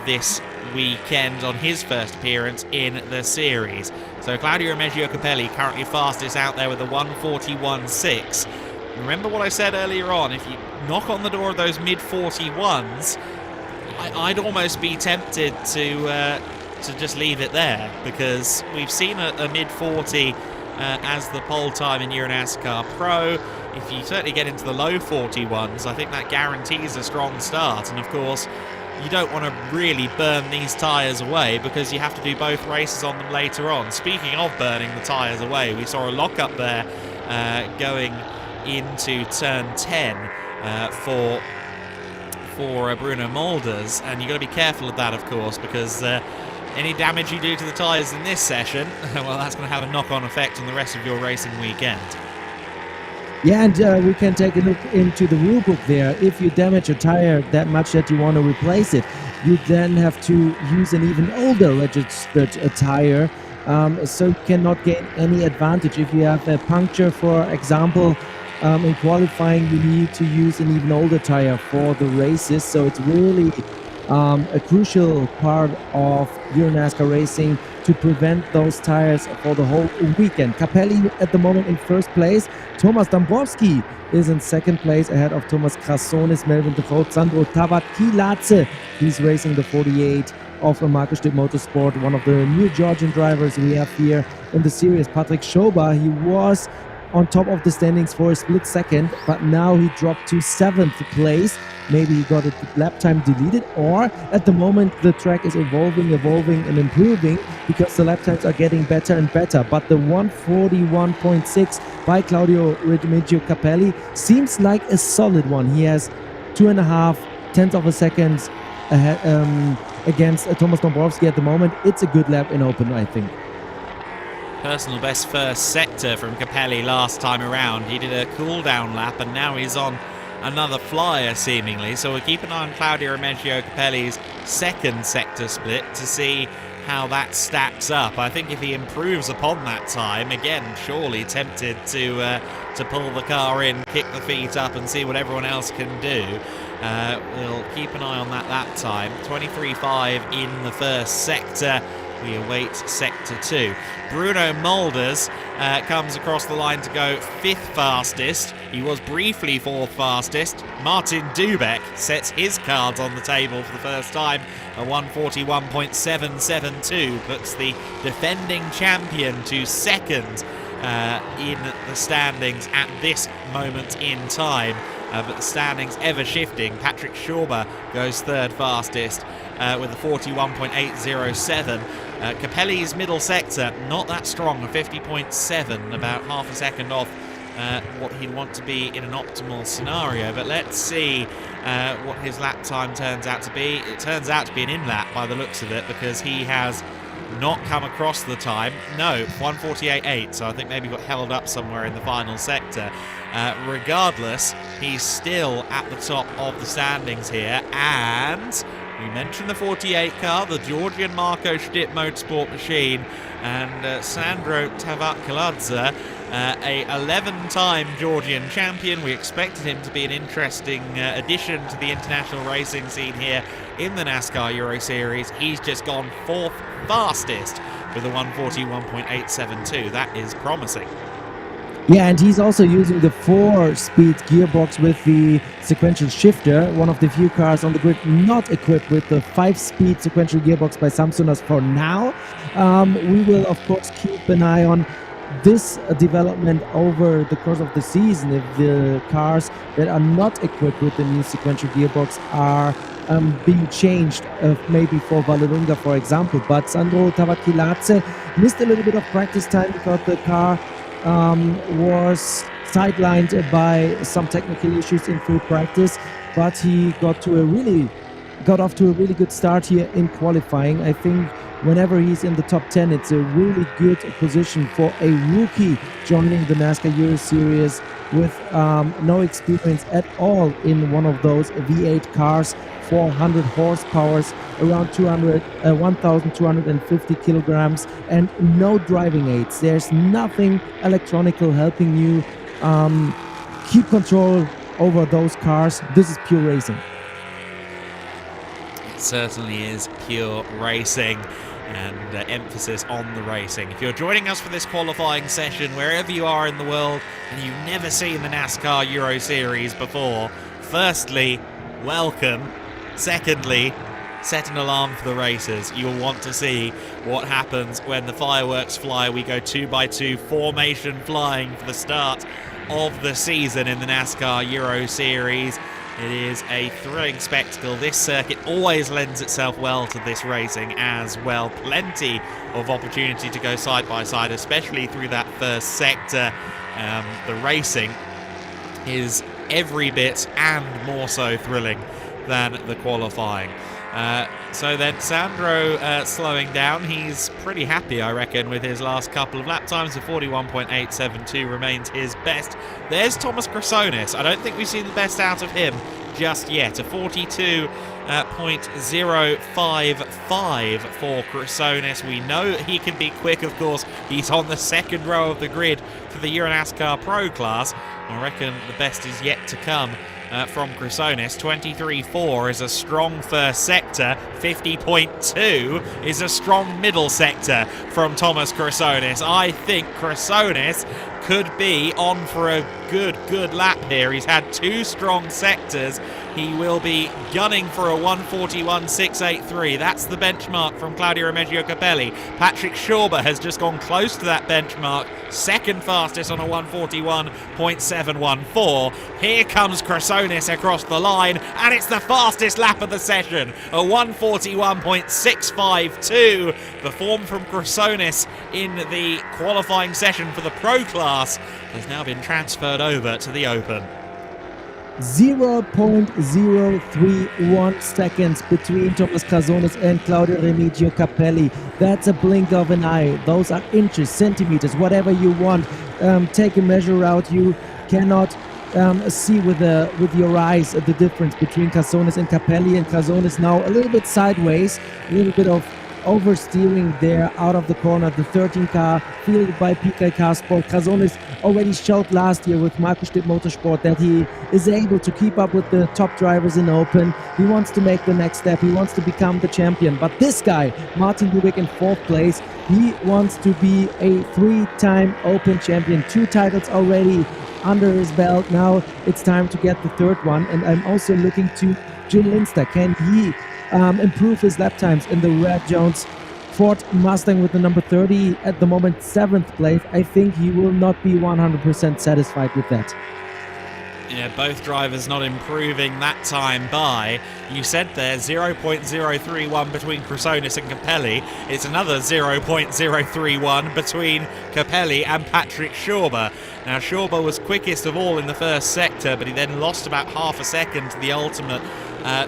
this weekend on his first appearance in the series. So Claudio Remeggio Capelli currently fastest out there with a 1:41.6. Remember what I said earlier on, if you knock on the door of those mid-41s, I'd almost be tempted to just leave it there, because we've seen a mid-40 as the pole time in NASCAR Pro. If you certainly get into the low 41s, I think that guarantees a strong start. And of course, you don't want to really burn these tyres away, because you have to do both races on them later on. Speaking of burning the tyres away, we saw a lock-up there going into turn 10 for Bruno Mulders, and you've got to be careful of that, of course, because any damage you do to the tyres in this session, well, that's going to have a knock-on effect on the rest of your racing weekend. Yeah, and we can take a look into the rule book there. If you damage a tire that much that you want to replace it, you then have to use an even older registered tire, so you cannot gain any advantage. If you have a puncture, for example, in qualifying, you need to use an even older tire for the races. So it's really a crucial part of NASCAR racing to prevent those tires for the whole weekend. Capelli at the moment in first place. Thomas Dąbrowski is in second place ahead of Thomas Krasonis, Melvin de Groot, Sandro Tavakiladze. He's racing the 48 of Marco Stipp Motorsport, one of the new Georgian drivers we have here in the series. Patrick Schober, he was on top of the standings for a split second, but now he dropped to 7th place. Maybe he got a lap time deleted, or at the moment the track is evolving and improving, because the lap times are getting better and better. But the 1:41.6 by Claudio Remeggio Capelli seems like a solid one. He has 2.5 tenths of a second ahead, against Thomas Dąbrowski at the moment. It's a good lap in Open, I think. Personal best first sector from Capelli last time around. He did a cool down lap, and now he's on another flyer seemingly. So we'll keep an eye on Claudio Remeggio Capelli's second sector split to see how that stacks up. I think if he improves upon that time, again, surely tempted to pull the car in, kick the feet up and see what everyone else can do. We'll keep an eye on that lap time. 23.5 in the first sector. We await Sector 2. Bruno Mulders comes across the line to go 5th fastest. He was briefly 4th fastest. Martin Dubeck sets his cards on the table for the first time. A 141.772 puts the defending champion to 2nd in the standings at this moment in time. But the standings ever shifting. Patrick Schauber goes 3rd fastest with a 41.807. Capelli's middle sector, not that strong, a 50.7, about half a second off what he'd want to be in an optimal scenario. But let's see what his lap time turns out to be. It turns out to be an in-lap by the looks of it, because he has not come across the time. No, 148.8, so I think maybe got held up somewhere in the final sector. Regardless, he's still at the top of the standings here, and we mentioned the 48 car, the Georgian Marko Stitt Motorsport machine, and Sandro Tavakkaladze, a 11-time Georgian champion. We expected him to be an interesting addition to the international racing scene here in the NASCAR Euro Series. He's just gone 4th fastest with a 141.872. That is promising. Yeah, and he's also using the 4-speed gearbox with the sequential shifter, one of the few cars on the grid not equipped with the 5-speed sequential gearbox by Samsung as for now. We will, of course, keep an eye on this development over the course of the season. If the cars that are not equipped with the new sequential gearbox are being changed, maybe for Vallelunga, for example. But Sandro Tavakkaladze missed a little bit of practice time because the car was sidelined by some technical issues in full practice, but he got off to a really good start here in qualifying. I think whenever he's in the top 10, it's a really good position for a rookie joining the NASCAR Euro Series with no experience at all in one of those V8 cars, 400 horsepower, around 1,250 kilograms, and no driving aids. There's nothing electronical helping you keep control over those cars. This is pure racing. It certainly is pure racing, and emphasis on the racing. If you're joining us for this qualifying session, wherever you are in the world, and you've never seen the NASCAR Euro Series before, firstly, welcome. Secondly, set an alarm for the racers. You'll want to see what happens when the fireworks fly. We go 2x2 formation flying for the start of the season in the NASCAR Euro Series. It is a thrilling spectacle. This circuit always lends itself well to this racing as well. Plenty of opportunity to go side by side, especially through that first sector. The racing is every bit and more so thrilling than the qualifying. So then Sandro slowing down. He's pretty happy, I reckon, with his last couple of lap times. The 41.872 remains his best. There's Thomas Chrysonis. I don't think we've seen the best out of him just yet. A 42.055 for Chrysonis. We know he can be quick, of course. He's on the second row of the grid for the Euro NASCAR Pro class. I reckon the best is yet to come from Chrysonis. 23.4 is a strong first sector. 50.2 is a strong middle sector from Thomas Chrysonis. I think Chrysonis could be on for a good lap here. He's had 2 strong sectors. He will be gunning for a 141.683. That's the benchmark from Claudio Remeggio Capelli. Patrick Schauber has just gone close to that benchmark. Second fastest on a 141.714. Here comes Chrysonis across the line, and it's the fastest lap of the session. A 141.652. The form from Chrysonis in the qualifying session for the Pro class has now been transferred over to the Open. 0.031 seconds between Thomas Chrysonis and Claudio Remeggio Capelli. That's a blink of an eye. Those are inches, centimeters, whatever you want. Take a measure out. You cannot see with your eyes the difference between Cassones and Capelli, and Cassones now a little bit sideways, a little bit of oversteering there out of the corner. The 13 car fielded by PK Car Sport. Cassones already showed last year with Markus Stipp Motorsport that he is able to keep up with the top drivers in Open. He wants to make the next step. He wants to become the champion. But this guy, Martin Dubeck, in 4th place, he wants to be a 3-time Open champion. 2 titles already under his belt. Now it's time to get the 3rd one. And I'm also looking to Jill Linster. Can he improve his lap times in the Red Jones Ford Mustang with the number 30, at the moment 7th place? I think he will not be 100% satisfied with that. Yeah, both drivers not improving that time by, you said there, 0.031 between Cassones and Capelli. It's another 0.031 between Capelli and Patrick Schauber. Now, Schauber was quickest of all in the first sector, but he then lost about half a second to the ultimate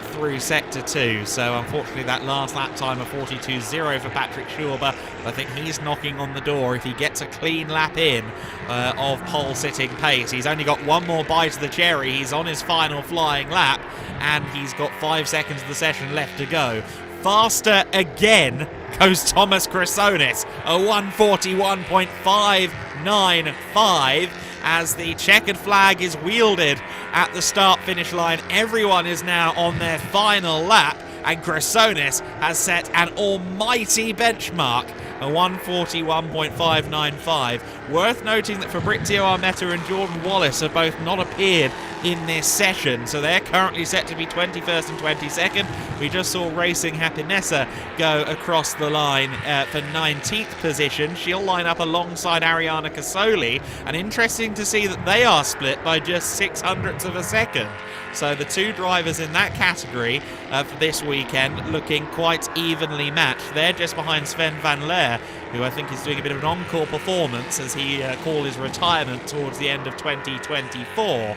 through Sector 2. So unfortunately that last lap time of 42.0 for Patrick Schauber. I think he's knocking on the door if he gets a clean lap in of pole sitting pace. He's only got one more bite of the cherry. He's on his final flying lap and he's got 5 seconds of the session left to go. Faster again goes Thomas Cassones, a 141.595 as the checkered flag is wielded at the start-finish line. Everyone is now on their final lap, and Cassones has set an almighty benchmark, a 141.595. Worth noting that Fabrizio Armetta and Jordan Wallace have both not appeared in this session, so they're currently set to be 21st and 22nd. We just saw Racing Happinessa go across the line for 19th position. She'll line up alongside Ariana Casoli, and interesting to see that they are split by just 0.06 of a second. So the 2 drivers in that category for this weekend looking quite evenly matched. They're just behind Sven van Leer, who I think is doing a bit of an encore performance as he called his retirement towards the end of 2024.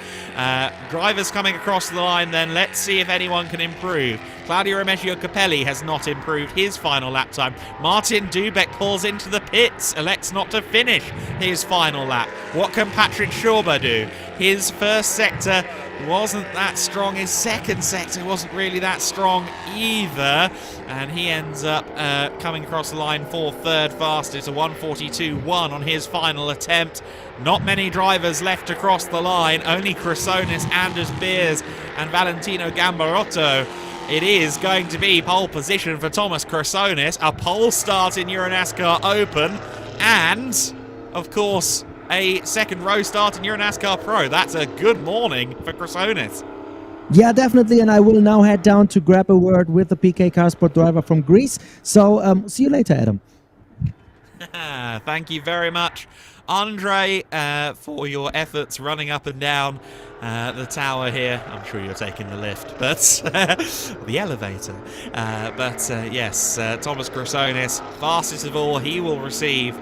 Drivers coming across the line then, let's see if anyone can improve. Claudio Remigio Capelli has not improved his final lap time. Martin Dubeck pulls into the pits, elects not to finish his final lap. What can Patrick Schauber do? His first sector wasn't that strong. His second sector wasn't really that strong either. And he ends up coming across the line for 3rd fastest, a 142.1 on his final attempt. Not many drivers left across the line. Only Cassones, Anders Beers and Valentino Gambarotto. It is going to be pole position for Thomas Cassones, a pole start in Euro NASCAR Open, and, of course, a second row start in Euro NASCAR Pro. That's a good morning for Cassones. Yeah, definitely, and I will now head down to grab a word with the PK Car Sport driver from Greece. So, see you later, Adam. Thank you very much, Andre, for your efforts running up and down the tower here. I'm sure you're taking the lift, but the elevator. Yes, Thomas Cassones, fastest of all. He will receive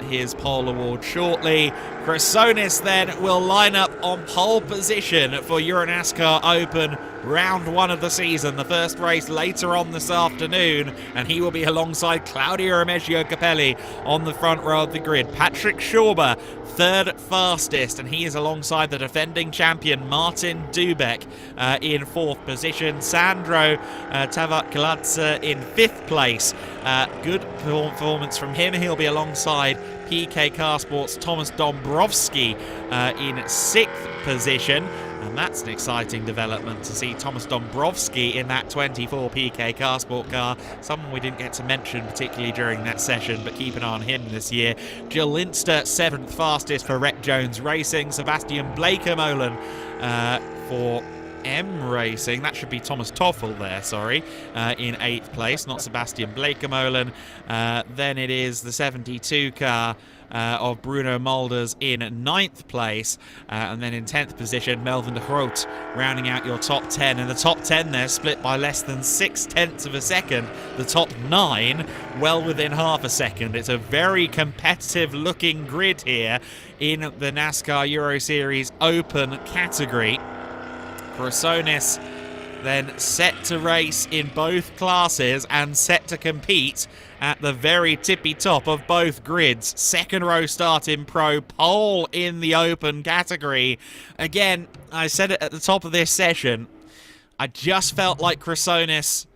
his pole award shortly. Cassones then will line up on pole position for Euro NASCAR Open round 1 of the season, the first race later on this afternoon, and he will be alongside Claudio Remigio Capelli on the front row of the grid. Patrick Schauber, 3rd fastest, and he is alongside the defending champion Martin Dubeck in 4th position. Sandro Tavakladze in 5th place. Good performance from him. He'll be alongside PK Car Sport's Thomas Dombrowski in 6th position. And that's an exciting development to see Thomas Dombrowski in that 24 PK Car Sport car. Someone we didn't get to mention particularly during that session, but keep an eye on him this year. Jill Linster, 7th fastest for Rhett Jones Racing. Sebastian Blakemolen for M Racing. That should be Thomas Toffel there, sorry, in 8th place, not Sebastian Blakemolen. Then it is the 72 car of Bruno Mulders in 9th place, and then in 10th position Melvin de Groot rounding out your top 10, and the top 10 there split by less than 0.6 of a second. The top 9 well within half a second. It's a very competitive looking grid here in the NASCAR Euro Series Open category. Cassones then set to race in both classes and set to compete at the very tippy top of both grids. Second row start in Pro, pole in the Open category. Again, I said it at the top of this session, I just felt like Chrysonis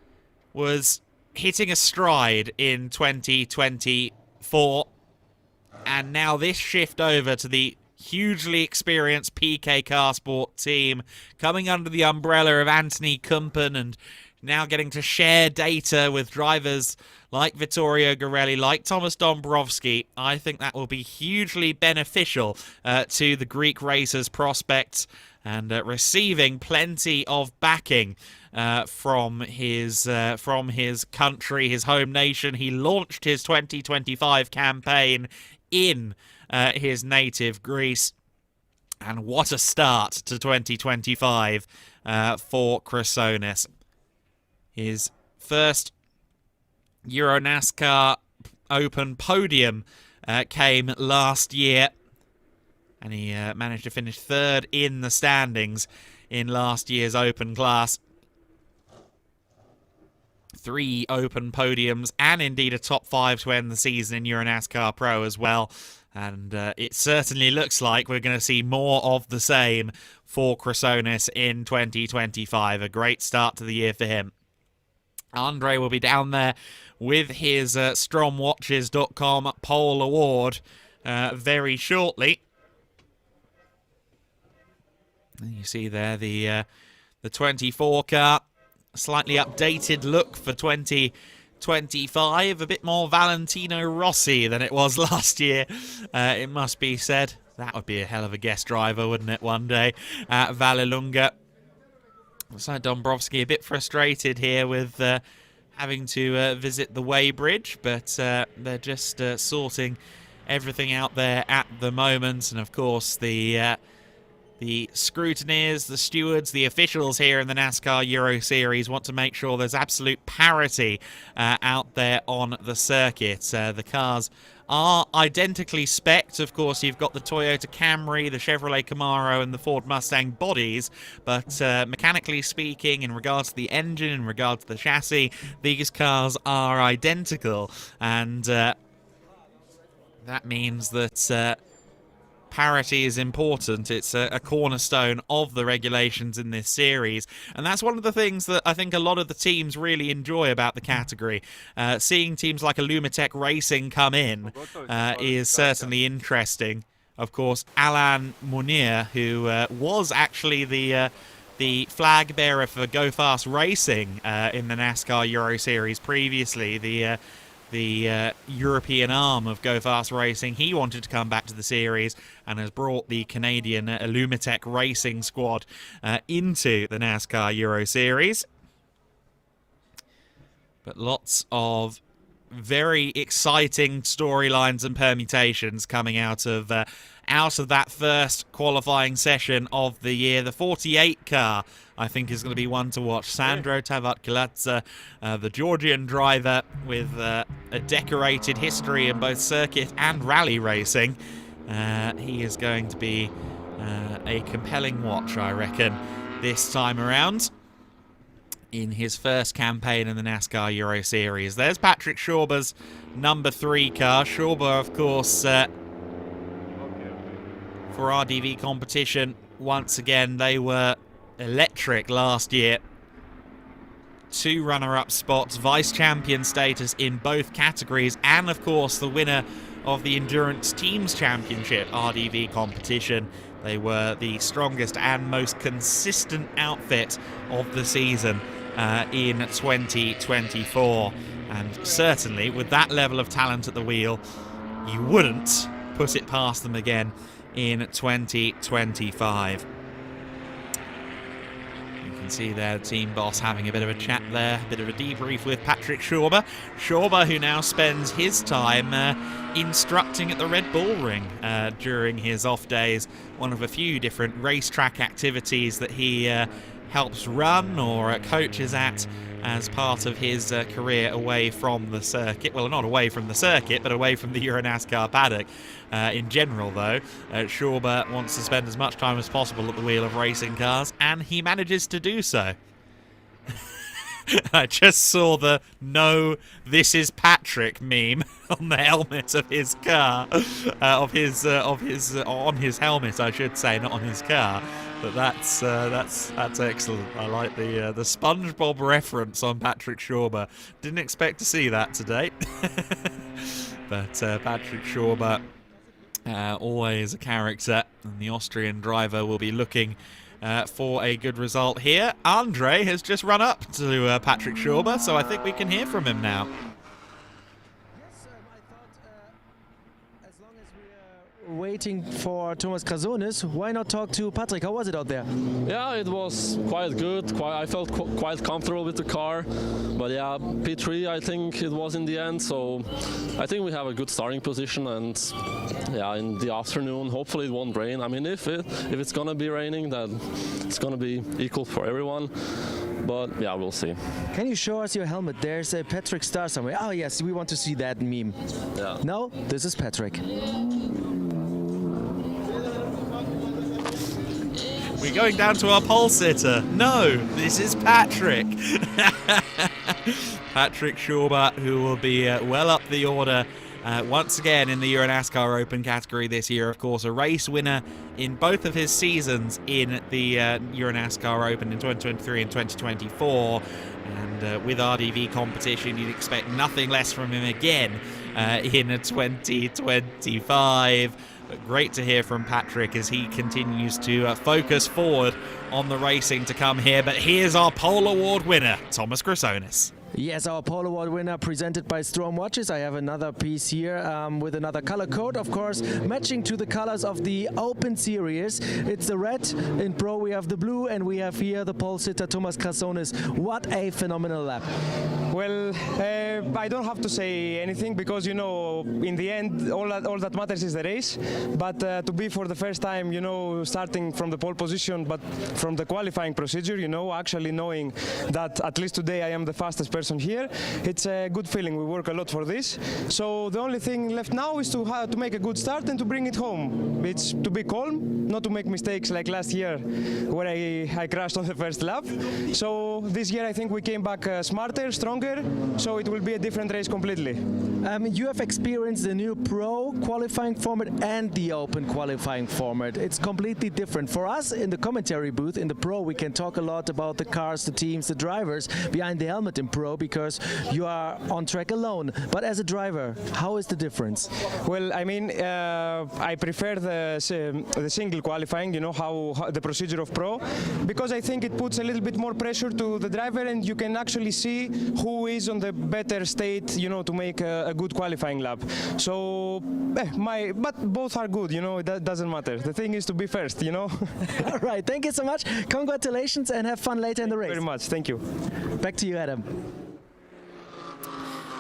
was hitting a stride in 2024, and now this shift over to the hugely experienced PK Car Sport team, coming under the umbrella of Anthony Kumpen, and now getting to share data with drivers like Vittorio Gorelli, like Thomas Dombrowski. I think that will be hugely beneficial to the Greek racers' prospects, and receiving plenty of backing from his country, his home nation. He launched his 2025 campaign in his native Greece, and what a start to 2025 for Chrysonis. His first Euro NASCAR Open podium came last year, and he managed to finish third in the standings in last year's Open class. 3 Open podiums, and indeed a top 5 to end the season in Euro NASCAR Pro as well. And it certainly looks like we're going to see more of the same for Chrysonis in 2025. A great start to the year for him. Andre will be down there with his stromwatches.com pole award very shortly. And you see there the 24 car, slightly updated look for 2025, a bit more Valentino Rossi than it was last year, it must be said. That would be a hell of a guest driver, wouldn't it, one day at Vallelunga. So Dombrowski a bit frustrated here with having to visit the weighbridge, but they're just sorting everything out there at the moment. And of course the scrutineers, the stewards, the officials here in the NASCAR Euro Series want to make sure there's absolute parity out there on the circuit. The cars are identically spec'd. Of course, you've got the Toyota Camry, the Chevrolet Camaro, and the Ford Mustang bodies, but mechanically speaking, in regards to the engine, in regards to the chassis, these cars are identical, and that means that parity is important. It's a cornerstone of the regulations in this series, and that's one of the things that I think a lot of the teams really enjoy about the category. Seeing teams like Illumitech Racing come in is certainly interesting. Of course, Alain Mounir, who was actually the flag bearer for Go Fast Racing in the NASCAR Euro Series previously, the European arm of Go Fast Racing. He wanted to come back to the series and has brought the Canadian Illumitech Racing squad into the NASCAR Euro Series. But lots of very exciting storylines and permutations coming out of that first qualifying session of the year. The 48 car, I think, is going to be one to watch. Sandro Tavatkiladze, the Georgian driver with a decorated history in both circuit and rally racing. He is going to be a compelling watch, I reckon, this time around in his first campaign in the NASCAR Euro Series. There's Patrick Schauber's number 3 car. Schauber, of course, for RDV competition, once again, they were electric last year. 2 runner-up spots, vice-champion status in both categories, and of course the winner of the Endurance Teams Championship RDV competition. They were the strongest and most consistent outfit of the season in 2024. And certainly, with that level of talent at the wheel, you wouldn't put it past them again in 2025. You can see there the team boss having a bit of a chat there, a bit of a debrief with Patrick Schauber. Schauber, who now spends his time instructing at the Red Bull Ring during his off days, one of a few different racetrack activities that he helps run or coaches at as part of his career away from the circuit. Well, not away from the circuit, but away from the Euro NASCAR paddock. In general, though, Schauber wants to spend as much time as possible at the wheel of racing cars, and he manages to do so. I just saw the "No, this is Patrick" meme on the helmet of his car, on his helmet, I should say, not on his car. But that's excellent. I like the SpongeBob reference on Patrick Schauber. Didn't expect to see that today, but Patrick Schauber, always a character, and the Austrian driver will be looking for a good result here. Andre has just run up to Patrick Schauber, so I think we can hear from him now. Waiting for Thomas Crasones, why not talk to Patrick? How was it out there? Yeah, it was quite good. I felt quite comfortable with the car. But yeah, P3 I think it was in the end. So I think we have a good starting position. And yeah, in the afternoon, hopefully it won't rain. I mean, if it's gonna be raining, then it's gonna be equal for everyone. But yeah, we'll see. Can you show us your helmet? There's a Patrick star somewhere. Oh yes, we want to see that meme. Yeah. No, this is Patrick. We're going down to our pole sitter. No, this is Patrick. Patrick Schauber, who will be well up the order once again in the Euro NASCAR Open category this year. Of course, a race winner in both of his seasons in the Euro NASCAR Open in 2023 and 2024. And with RDV competition, you'd expect nothing less from him again in 2025. But great to hear from Patrick as he continues to focus forward on the racing to come here. But here's our pole award winner, Thomas Crasones. Yes, our pole award winner presented by Strom Watches. I have another piece here with another color code, of course, matching to the colors of the Open Series. It's the red. In Pro we have the blue, and we have here the pole sitter Thomas Crasones. What a phenomenal lap. Well, I don't have to say anything because, you know, in the end, all that matters is the race. But to be for the first time, you know, starting from the pole position, but from the qualifying procedure, you know, actually knowing that at least today I am the fastest person here, it's a good feeling. We work a lot for this. So the only thing left now is to make a good start and to bring it home. It's to be calm, not to make mistakes like last year where I crashed on the first lap. So this year I think we came back smarter, stronger, so it will be a different race completely. You have experienced the new Pro qualifying format and the Open qualifying format. It's completely different. For us in the commentary booth, in the Pro, we can talk a lot about the cars, the teams, the drivers behind the helmet in Pro because you are on track alone. But as a driver, how is the difference? Well, I mean, I prefer the single qualifying, you know, how the procedure of Pro, because I think it puts a little bit more pressure to the driver and you can actually see who is on the better state, you know, to make a good qualifying lap. So, but both are good, you know, that doesn't matter. The thing is to be first, you know. All right, thank you so much. Congratulations and have fun later in the race. Very much, thank you. Back to you, Adam.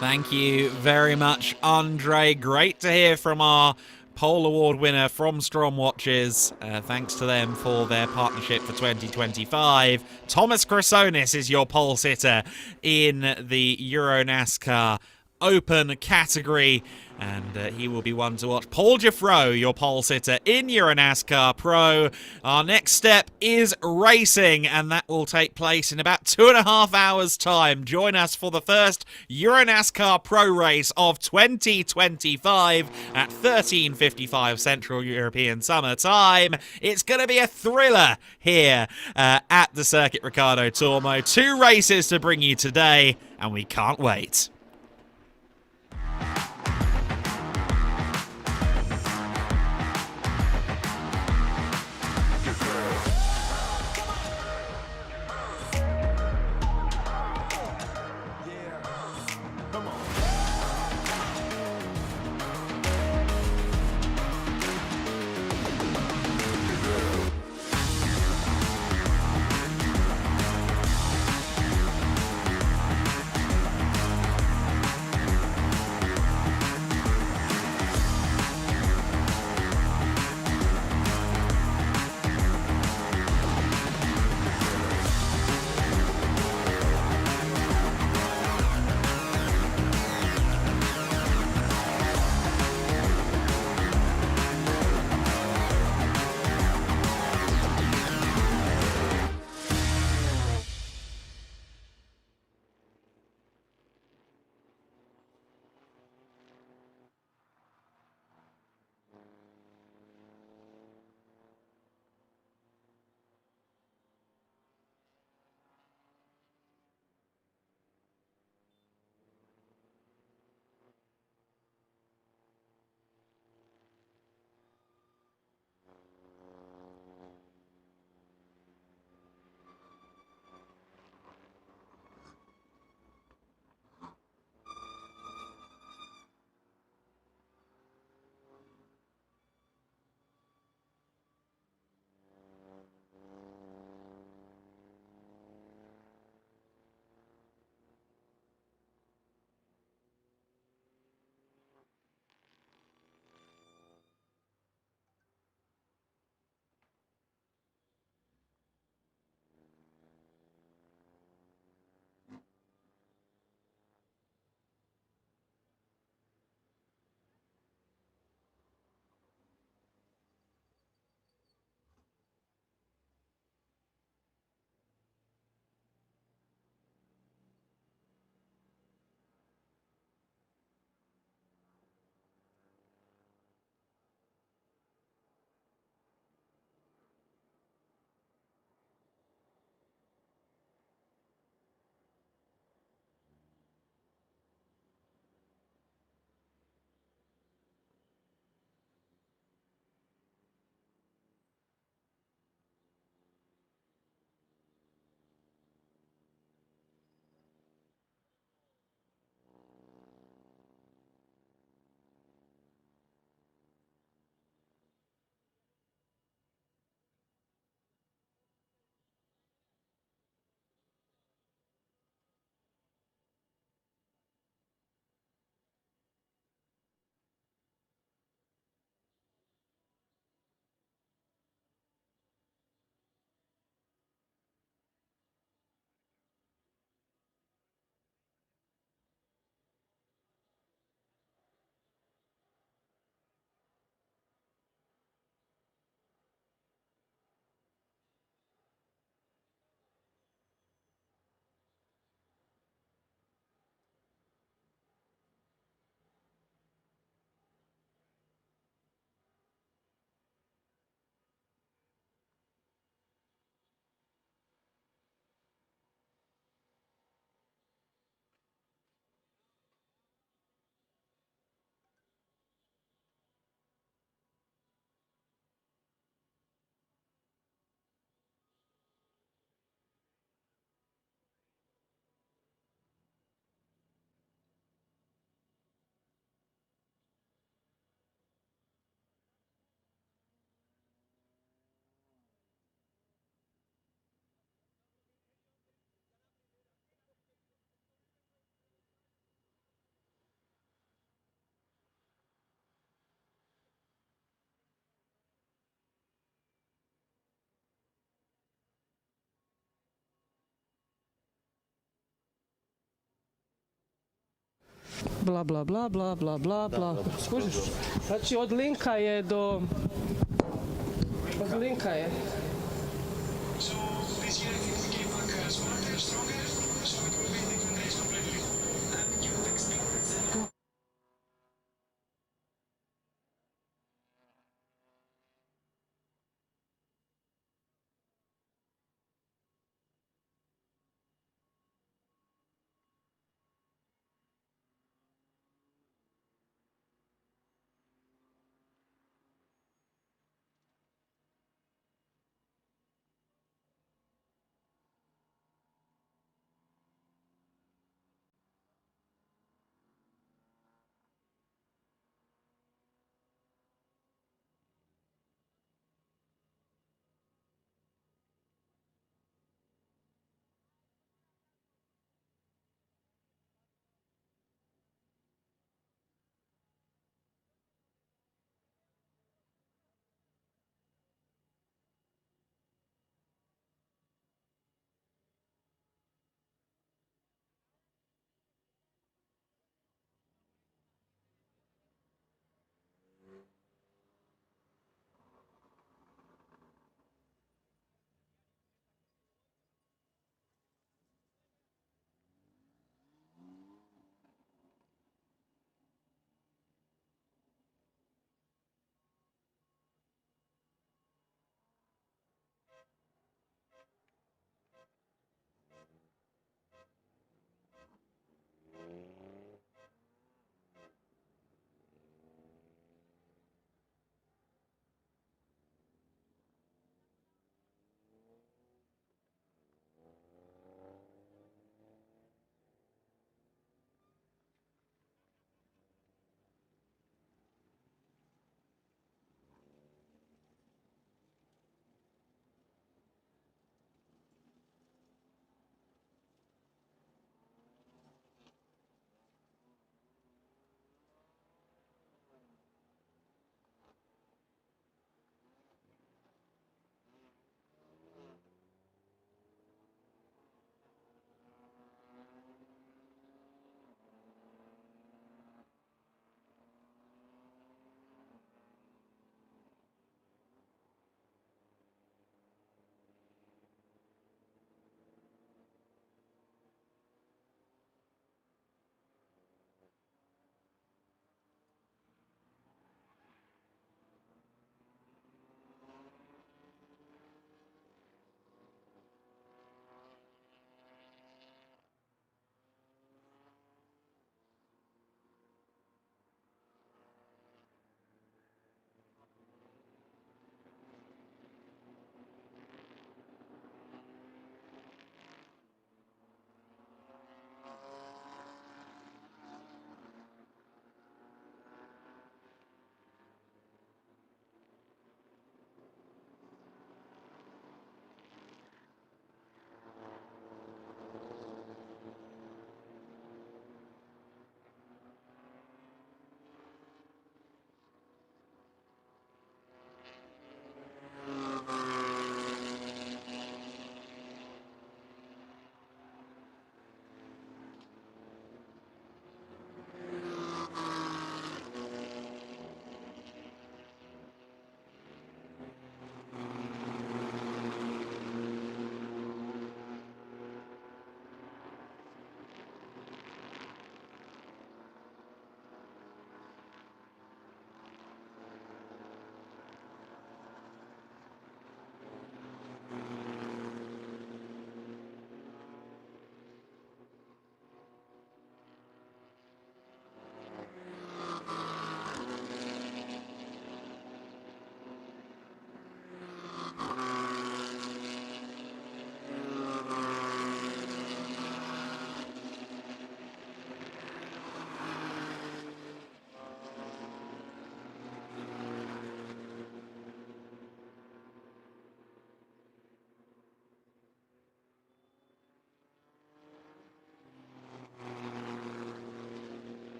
Thank you very much, Andre. Great to hear from our pole award winner from Strom Watches. Thanks to them for their partnership for 2025. Thomas Crasones is your pole sitter in the Euro NASCAR Open category, and he will be one to watch. Paul Giffreau, your pole sitter in Euro NASCAR Pro. Our next step is racing, and that will take place in about 2.5 hours' time. Join us for the first Euro NASCAR Pro race of 2025 at 13:55 Central European Summer Time. It's going to be a thriller here at the Circuit Ricardo Tormo. 2 races to bring you today, and we can't wait. bla bla bla bla bla bla bla. Skužiš? Znači od linka je do... Od linka je.